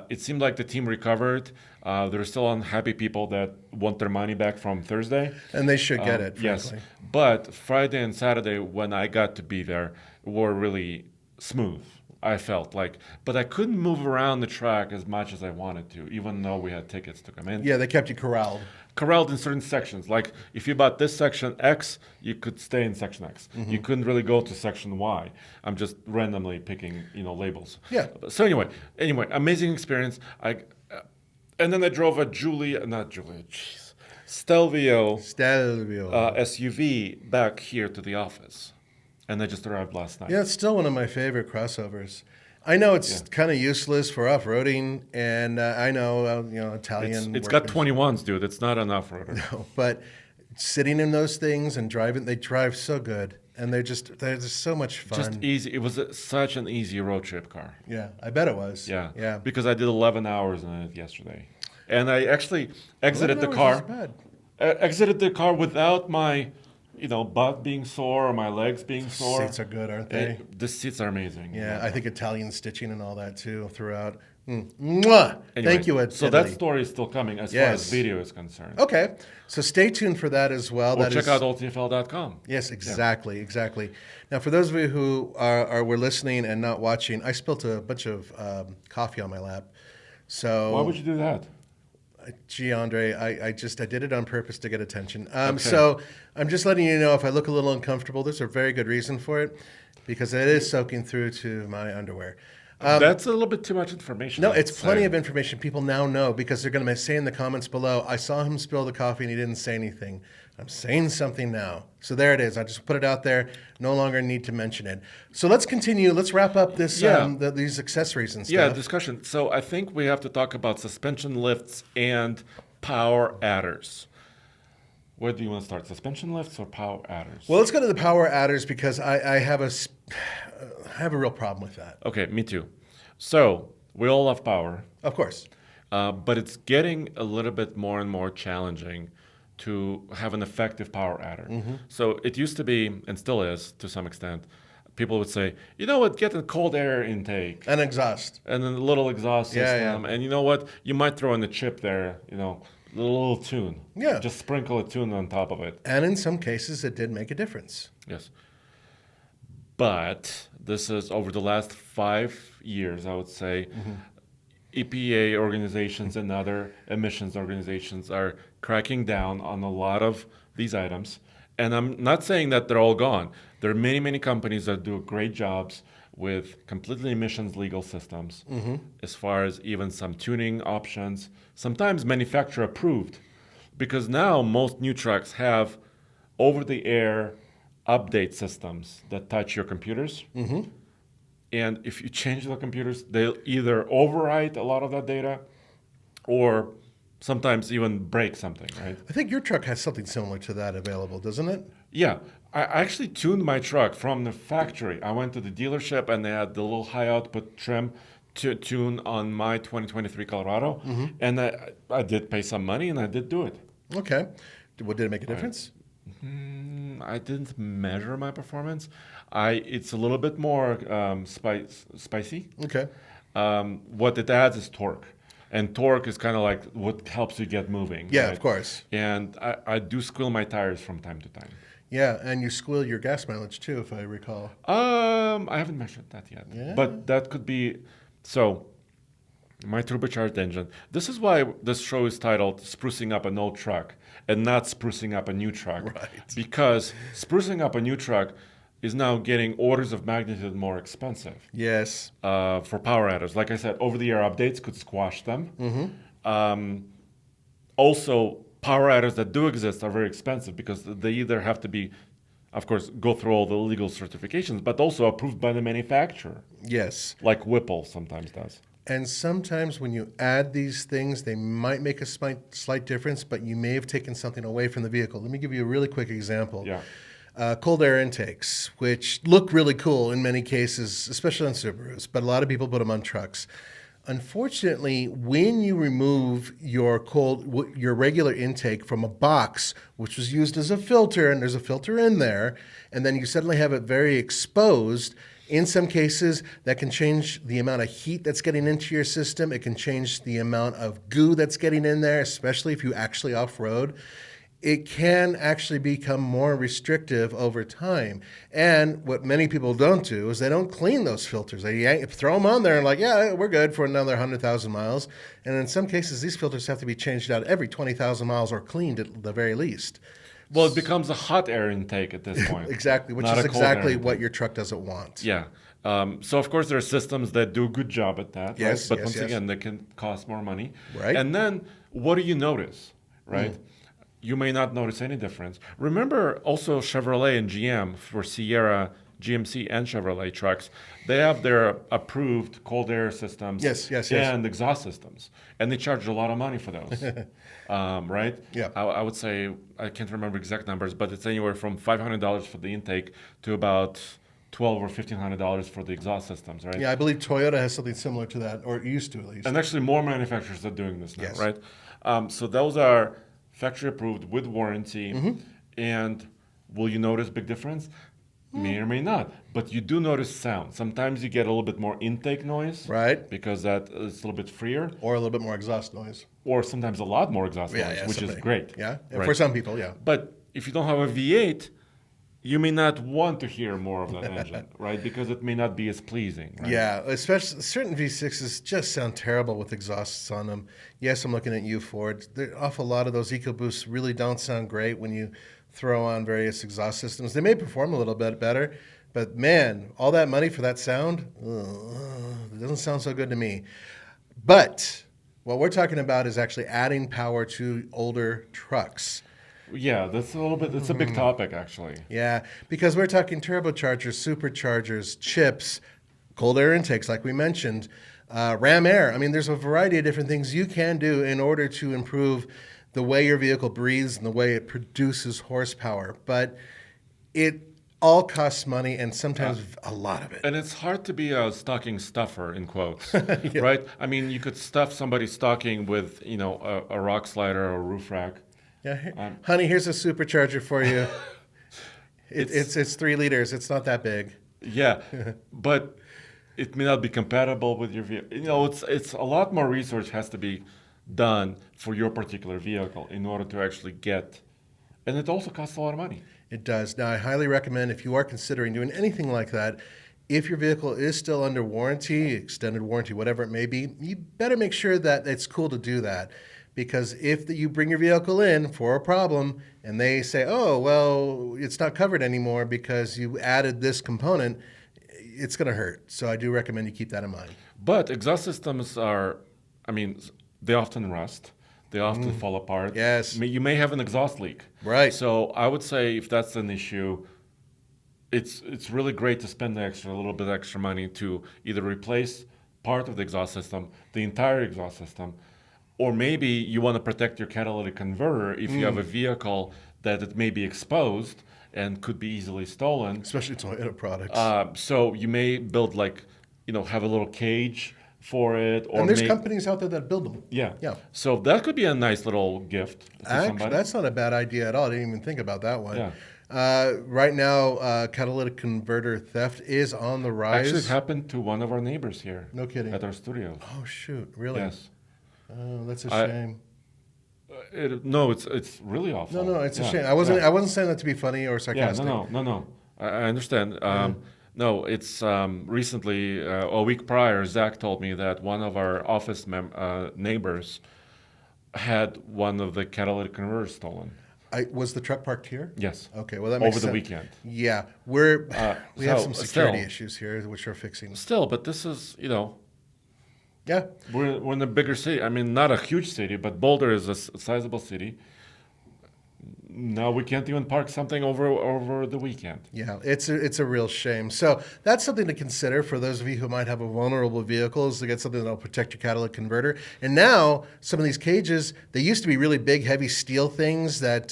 S1: it seemed like the team recovered. There are still unhappy people that want their money back from Thursday.
S2: And they should get it,
S1: Yes,
S2: frankly.
S1: but Friday and Saturday, when I got to be there, were really smooth. I felt like, but I couldn't move around the track as much as I wanted to, even though we had tickets to come in.
S2: Yeah, they kept you corralled.
S1: corralled in certain sections. Like if you bought this section X, you could stay in section X. You couldn't really go to section Y. I'm just randomly picking, labels.
S2: Yeah.
S1: So anyway, amazing experience. And then I drove a Stelvio SUV back here to the office, and I just arrived last night.
S2: Yeah, it's still one of my favorite crossovers. I know it's kind of useless for off-roading, and I know, Italian.
S1: It's got 21s, dude. It's not an off-roader.
S2: No, but sitting in those things and driving, they drive so good, and they're just so much fun.
S1: Just easy. It was such an easy road trip car.
S2: Yeah, I bet it was.
S1: Yeah. Because I did 11 hours in it yesterday, and I actually exited the
S2: 11
S1: car.
S2: hours is bad.
S1: Exited the car without my, butt being sore or my legs being sore.
S2: Seats are good, aren't they?
S1: The seats are amazing.
S2: Yeah, I think Italian stitching and all that too throughout. Mwah!
S1: Anyway,
S2: Thank you, Ed.
S1: so that story is still coming as far as video is concerned.
S2: Okay, so stay tuned for that as well.
S1: Or check out oldtfl.com.
S2: Yes, exactly. Now, for those of you who were listening and not watching, I spilt a bunch of coffee on my lap. So
S1: Why would you do that?
S2: Gee, Andre, I did it on purpose to get attention. So I'm just letting you know if I look a little uncomfortable, there's a very good reason for it, because it is soaking through to my underwear.
S1: That's a little bit too much information.
S2: No, it's plenty of information. People now know because they're going to say in the comments below, I saw him spill the coffee and he didn't say anything. I'm saying something now. So there it is. I just put it out there. No longer need to mention it. So let's continue. Let's wrap up this these accessories and stuff.
S1: Yeah, discussion. So I think we have to talk about suspension lifts and power adders. Where do you want to start? Suspension lifts or power adders?
S2: Well, let's go to the power adders because I have a real problem with that.
S1: Okay, me too. So we all love power.
S2: Of course.
S1: But it's getting a little bit more and more challenging to have an effective power adder. So it used to be, and still is to some extent, people would say, you know what, get a cold air intake.
S2: And exhaust.
S1: And then a little exhaust system.
S2: Yeah.
S1: And you know what, you might throw in a chip there, a little tune.
S2: Yeah.
S1: Just sprinkle a tune on top of it.
S2: And in some cases, it did make a difference.
S1: Yes. But this is over the last 5 years, I would say, EPA organizations and other emissions organizations are cracking down on a lot of these items. And I'm not saying that they're all gone. There are many, many companies that do great jobs with completely emissions legal systems, as far as even some tuning options, sometimes manufacturer approved. Because now most new trucks have over-the-air update systems that touch your computers. And if you change the computers, they'll either overwrite a lot of that data or sometimes even break something, right?
S2: I think your truck has something similar to that available, doesn't it?
S1: Yeah. I actually tuned my truck from the factory. I went to the dealership and they had the little high output trim to tune on my 2023 Colorado. And I did pay some money and I did do it.
S2: Okay. Did it make a difference?
S1: I didn't measure my performance. It's a little bit more spicy.
S2: Okay.
S1: What it adds is torque. And torque is kind of like what helps you get moving.
S2: Yeah,
S1: right?
S2: of course.
S1: And I do squeal my tires from time to time.
S2: Yeah, and you squeal your gas mileage too, if I recall.
S1: I haven't measured that yet.
S2: Yeah.
S1: But that could be... So, my turbocharged engine. This is why this show is titled Sprucing Up an Old Truck and not Sprucing Up a New Truck.
S2: Right.
S1: Because sprucing up a new truck is now getting orders of magnitude more expensive.
S2: Yes.
S1: For power adders. Like I said, over-the-air updates could squash them. Also, power adders that do exist are very expensive because they either have to be, of course, go through all the legal certifications, but also approved by the manufacturer.
S2: Yes.
S1: Like Whipple sometimes does.
S2: And sometimes when you add these things, they might make a slight difference, but you may have taken something away from the vehicle. Let me give you a really quick example.
S1: Yeah.
S2: Cold air intakes, which look really cool in many cases, especially on Subarus, but a lot of people put them on trucks. Unfortunately, when you remove your regular intake from a box, which was used as a filter, and there's a filter in there, and then you suddenly have it very exposed, in some cases, that can change the amount of heat that's getting into your system. It can change the amount of goo that's getting in there, especially if you actually off-road. it can actually become more restrictive over time. And what many people don't do is they don't clean those filters. They throw them on there and like, yeah, we're good for another 100,000 miles. And in some cases, these filters have to be changed out every 20,000 miles or cleaned at the very least.
S1: Well, it becomes a hot air intake at this point.
S2: Exactly, which
S1: not
S2: is
S1: a cold air
S2: exactly
S1: intake.
S2: what your truck doesn't want.
S1: Yeah. So of course there are systems that do a good job at that.
S2: Yes,
S1: right? But
S2: yes,
S1: once
S2: yes.
S1: again, they can cost more money.
S2: Right.
S1: And then what do you notice? Right. You may not notice any difference. Remember also Chevrolet and GM for Sierra, GMC, and Chevrolet trucks. They have their approved cold air systems.
S2: Yes.
S1: And exhaust systems, and they charge a lot of money for those. Right?
S2: Yeah.
S1: I would say I can't remember exact numbers, but it's anywhere from $500 for the intake to about $1,200 or $1,500 for the exhaust systems, right?
S2: Yeah, I believe Toyota has something similar to that, or it used to at least.
S1: And actually, more manufacturers are doing this now,
S2: Yes.
S1: right? So those are factory approved with warranty. And will you notice big difference? May or may not, but you do notice sound. Sometimes you get a little bit more intake noise,
S2: Right.
S1: Because that is a little bit freer,
S2: Or a little bit more exhaust noise.
S1: or sometimes a lot more exhaust noise, which is
S2: somebody.
S1: great.
S2: Yeah,
S1: right?
S2: for some people, yeah.
S1: But if you don't have a V8, you may not want to hear more of that engine, right? Because it may not be as pleasing. Right?
S2: Yeah, especially certain V6s just sound terrible with exhausts on them. Yes, I'm looking at you, Ford. An awful lot of those EcoBoosts really don't sound great when you throw on various exhaust systems. They may perform a little bit better, but man, all that money for that sound, it doesn't sound so good to me. But what we're talking about is actually adding power to older trucks.
S1: Yeah, that's a little bit. It's a big topic, actually.
S2: Yeah, because we're talking turbochargers, superchargers, chips, cold air intakes, like we mentioned, ram air. I mean, there's a variety of different things you can do in order to improve the way your vehicle breathes and the way it produces horsepower. But it all costs money and sometimes a lot of it.
S1: And it's hard to be a stocking stuffer in quotes, right? I mean, you could stuff somebody's stocking with, a rock slider or a roof rack.
S2: Yeah, honey, here's a supercharger for you. It's 3 liters. It's not that big.
S1: Yeah, but it may not be compatible with your vehicle. It's a lot more research has to be done for your particular vehicle in order to actually get, and it also costs a lot of money.
S2: It does. Now, I highly recommend if you are considering doing anything like that, if your vehicle is still under warranty, extended warranty, whatever it may be, you better make sure that it's cool to do that. Because if you bring your vehicle in for a problem and they say, oh, well, it's not covered anymore because you added this component, it's going to hurt. So I do recommend you keep that in mind.
S1: But exhaust systems they often rust. They often fall apart.
S2: Yes.
S1: You may have an exhaust leak.
S2: Right.
S1: So I would say if that's an issue, it's really great to spend a little bit extra money to either replace part of the exhaust system, the entire exhaust system, or maybe you want to protect your catalytic converter if you have a vehicle that it may be exposed and could be easily stolen.
S2: Especially Toyota products.
S1: So you may build have a little cage for it. Or
S2: and there's companies out there that build them.
S1: Yeah.
S2: Yeah.
S1: So that could be a nice little gift to somebody.
S2: That's not a bad idea at all. I didn't even think about that one.
S1: Yeah.
S2: Right now, catalytic converter theft is on the rise.
S1: Actually, it happened to one of our neighbors here.
S2: No kidding.
S1: At our studio.
S2: Oh, shoot. Really?
S1: Yes.
S2: Oh, that's a shame.
S1: It's really awful.
S2: No, it's a shame. I wasn't saying that to be funny or sarcastic.
S1: No. I understand. No, it's recently, a week prior, Zach told me that one of our office neighbors had one of the catalytic converters stolen.
S2: Was the truck parked here?
S1: Yes.
S2: Okay, well that makes sense.
S1: Over the weekend.
S2: Yeah, we have some security
S1: still,
S2: issues here, which we're fixing.
S1: Still, but this is,
S2: Yeah.
S1: We're in a bigger city. I mean, not a huge city, but Boulder is a sizable city. Now we can't even park something over the weekend.
S2: Yeah, it's a real shame. So that's something to consider for those of you who might have a vulnerable vehicle, is to get something that'll protect your catalytic converter. And now some of these cages, they used to be really big, heavy steel things that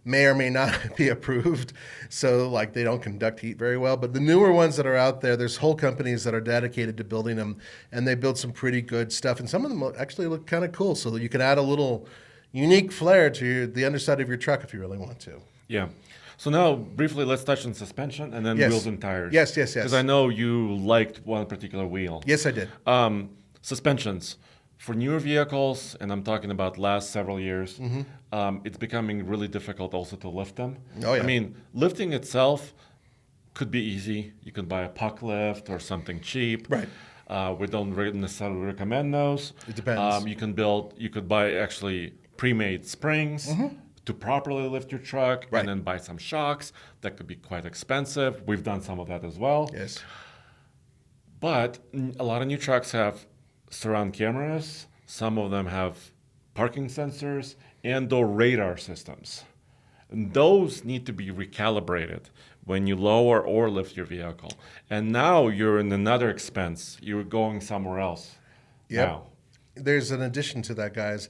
S2: may or may not be approved. So like they don't conduct heat very well. But the newer ones that are out there, there's whole companies that are dedicated to building them, and they build some pretty good stuff. And some of them actually look kind of cool, so that you can add a little unique flair to the underside of your truck if you really want to.
S1: Yeah. So now, briefly, let's touch on suspension and then wheels and tires.
S2: Yes.
S1: Because I know you liked one particular wheel.
S2: Yes, I did.
S1: Suspensions. for newer vehicles, and I'm talking about last several years, it's becoming really difficult also to lift them.
S2: Oh, yeah.
S1: I mean, lifting itself could be easy. You can buy a puck lift or something cheap.
S2: Right.
S1: We don't necessarily recommend those.
S2: It depends.
S1: You could buy actually pre-made springs to properly lift your truck,
S2: Right.
S1: and then buy some shocks. That could be quite expensive. We've done some of that as well.
S2: Yes.
S1: But a lot of new trucks have surround cameras. Some of them have parking sensors and/or radar systems. And those need to be recalibrated when you lower or lift your vehicle. And now you're in another expense. You're going somewhere else.
S2: Yep.
S1: Now.
S2: There's an addition to that, guys.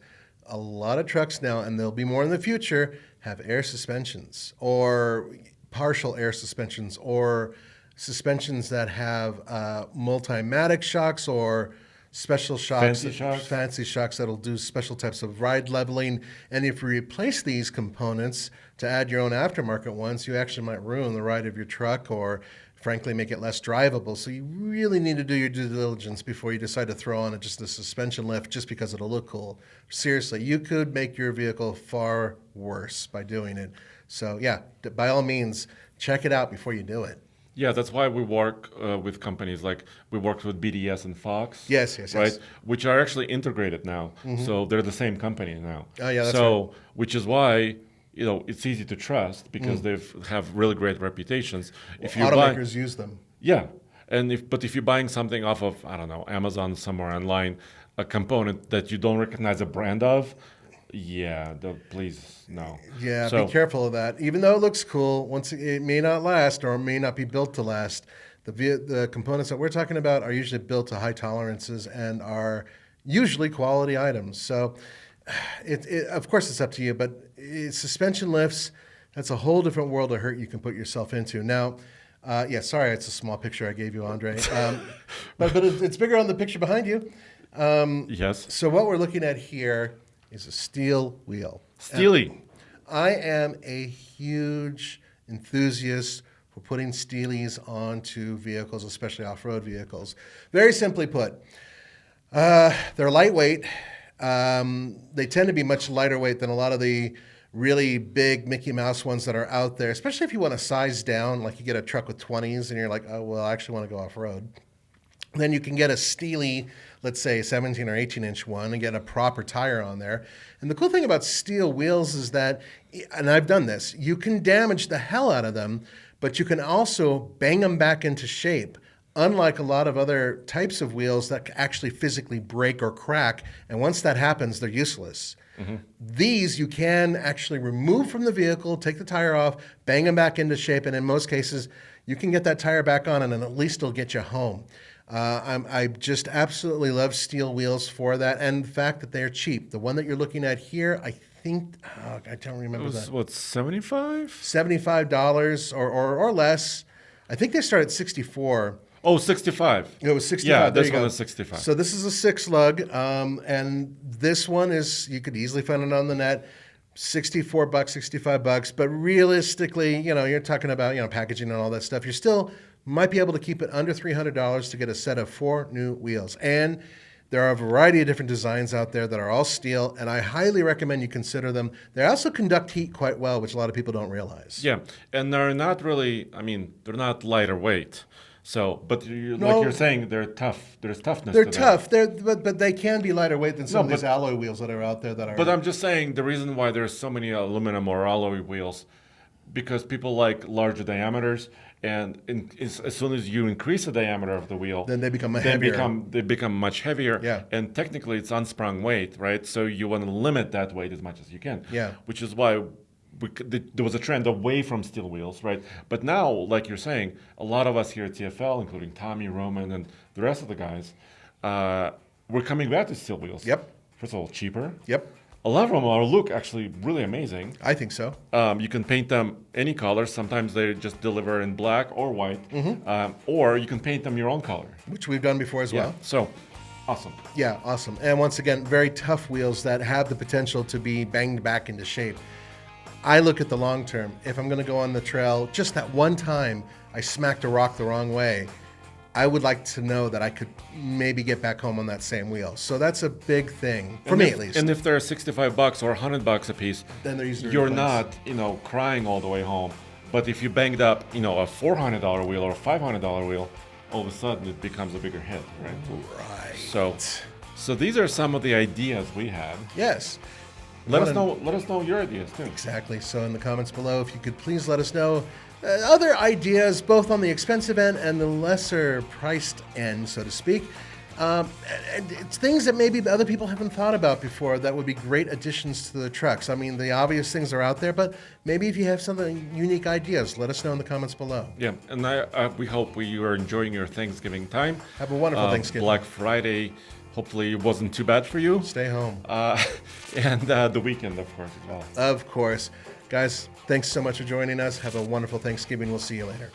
S2: A lot of trucks now, and there'll be more in the future, have air suspensions or partial air suspensions or suspensions that have multimatic shocks or special shocks, fancy shocks that'll do special types of ride leveling. And if you replace these components to add your own aftermarket ones, you actually might ruin the ride of your truck or frankly make it less drivable. So you really need to do your due diligence before you decide to throw on just a suspension lift just because it'll look cool. Seriously, you could make your vehicle far worse by doing it. So yeah, by all means, check it out before you do it.
S1: Yeah, that's why we work with companies like we worked with BDS and Fox.
S2: Yes,
S1: right,
S2: yes.
S1: which are actually integrated now. So they're the same company now.
S2: Oh, yeah, that's
S1: so which is why it's easy to trust because they have really great reputations. If you
S2: automakers use them.
S1: Yeah, and if you're buying something off of Amazon somewhere online, a component that you don't recognize a brand of. Yeah, please no.
S2: Yeah, be careful of that. Even though it looks cool, once it may not last or may not be built to last. The components that we're talking about are usually built to high tolerances and are usually quality items. So, of course, it's up to you. But suspension lifts, that's a whole different world of hurt you can put yourself into. Now, sorry, it's a small picture I gave you, Andre. But it's bigger on the picture behind you.
S1: Yes.
S2: So what we're looking at here is a steel wheel.
S1: Steely.
S2: I am a huge enthusiast for putting steelies onto vehicles, especially off-road vehicles. Very simply put, they're lightweight. They tend to be much lighter weight than a lot of the really big Mickey Mouse ones that are out there, especially if you want to size down, like you get a truck with 20s and you're like, oh, well, I actually want to go off-road. Then you can get a steely, let's say 17 or 18-inch one and get a proper tire on there. And the cool thing about steel wheels is that, and I've done this, you can damage the hell out of them, but you can also bang them back into shape, unlike a lot of other types of wheels that actually physically break or crack. And once that happens, they're useless. These you can actually remove from the vehicle, take the tire off, bang them back into shape, and in most cases, you can get that tire back on and at least it'll get you home. I just absolutely love steel wheels for that, and the fact that they're cheap. The one that you're looking at here, I think, I don't remember that.
S1: What, $75?
S2: $75 or less. I think they start at $64.
S1: Oh, 65.
S2: It was 65.
S1: Yeah,
S2: There
S1: this
S2: you go.
S1: one is 65.
S2: So this is a 6-lug, and this one is, you could easily find it on the net, $64, $65. But realistically, you're talking about, packaging and all that stuff. You're still might be able to keep it under $300 to get a set of 4 new wheels. And there are a variety of different designs out there that are all steel, and I highly recommend you consider them. They also conduct heat quite well, which a lot of people don't realize.
S1: Yeah, and they're not really, they're not lighter weight. So, but like you're saying, they're tough. There's toughness to them.
S2: They're tough. But they can be lighter weight than some of these alloy wheels that are out there that are.
S1: But I'm just saying the reason why there's so many aluminum or alloy wheels, because people like larger diameters, and as soon as you increase the diameter of the wheel,
S2: then they become heavier.
S1: They become much heavier.
S2: Yeah.
S1: And technically, it's unsprung weight, right? So you want to limit that weight as much as you can.
S2: Yeah.
S1: Which is why there was a trend away from steel wheels, right? But now, like you're saying, a lot of us here at TFL, including Tommy, Roman, and the rest of the guys, we're coming back to steel wheels.
S2: Yep.
S1: First of all, cheaper.
S2: Yep.
S1: A lot of them look actually really amazing.
S2: I think so.
S1: You can paint them any color. Sometimes they just deliver in black or white. Or you can paint them your own color.
S2: Which we've done before as well.
S1: So, awesome.
S2: Yeah, awesome. And once again, very tough wheels that have the potential to be banged back into shape. I look at the long term. If I'm going to go on the trail, just that one time I smacked a rock the wrong way, I would like to know that I could maybe get back home on that same wheel. So that's a big thing for me, at least.
S1: And if they're $65 or $100 a piece,
S2: Then they're easy to
S1: you're
S2: replace.
S1: not, crying all the way home. But if you banged up, a $400 wheel or a $500 wheel, all of a sudden it becomes a bigger hit, right?
S2: Right.
S1: So these are some of the ideas we had.
S2: Yes.
S1: Let us know your ideas too.
S2: Exactly. So in the comments below, if you could please let us know other ideas, both on the expensive end and the lesser priced end, so to speak. And it's things that maybe other people haven't thought about before that would be great additions to the trucks. I mean, the obvious things are out there, but maybe if you have something unique ideas, let us know in the comments below.
S1: Yeah, and we hope you are enjoying your Thanksgiving time.
S2: Have a wonderful Thanksgiving.
S1: Black Friday, hopefully it wasn't too bad for you.
S2: Stay home.
S1: And the weekend, of course, as well.
S2: Of course. Guys, thanks so much for joining us. Have a wonderful Thanksgiving. We'll see you later.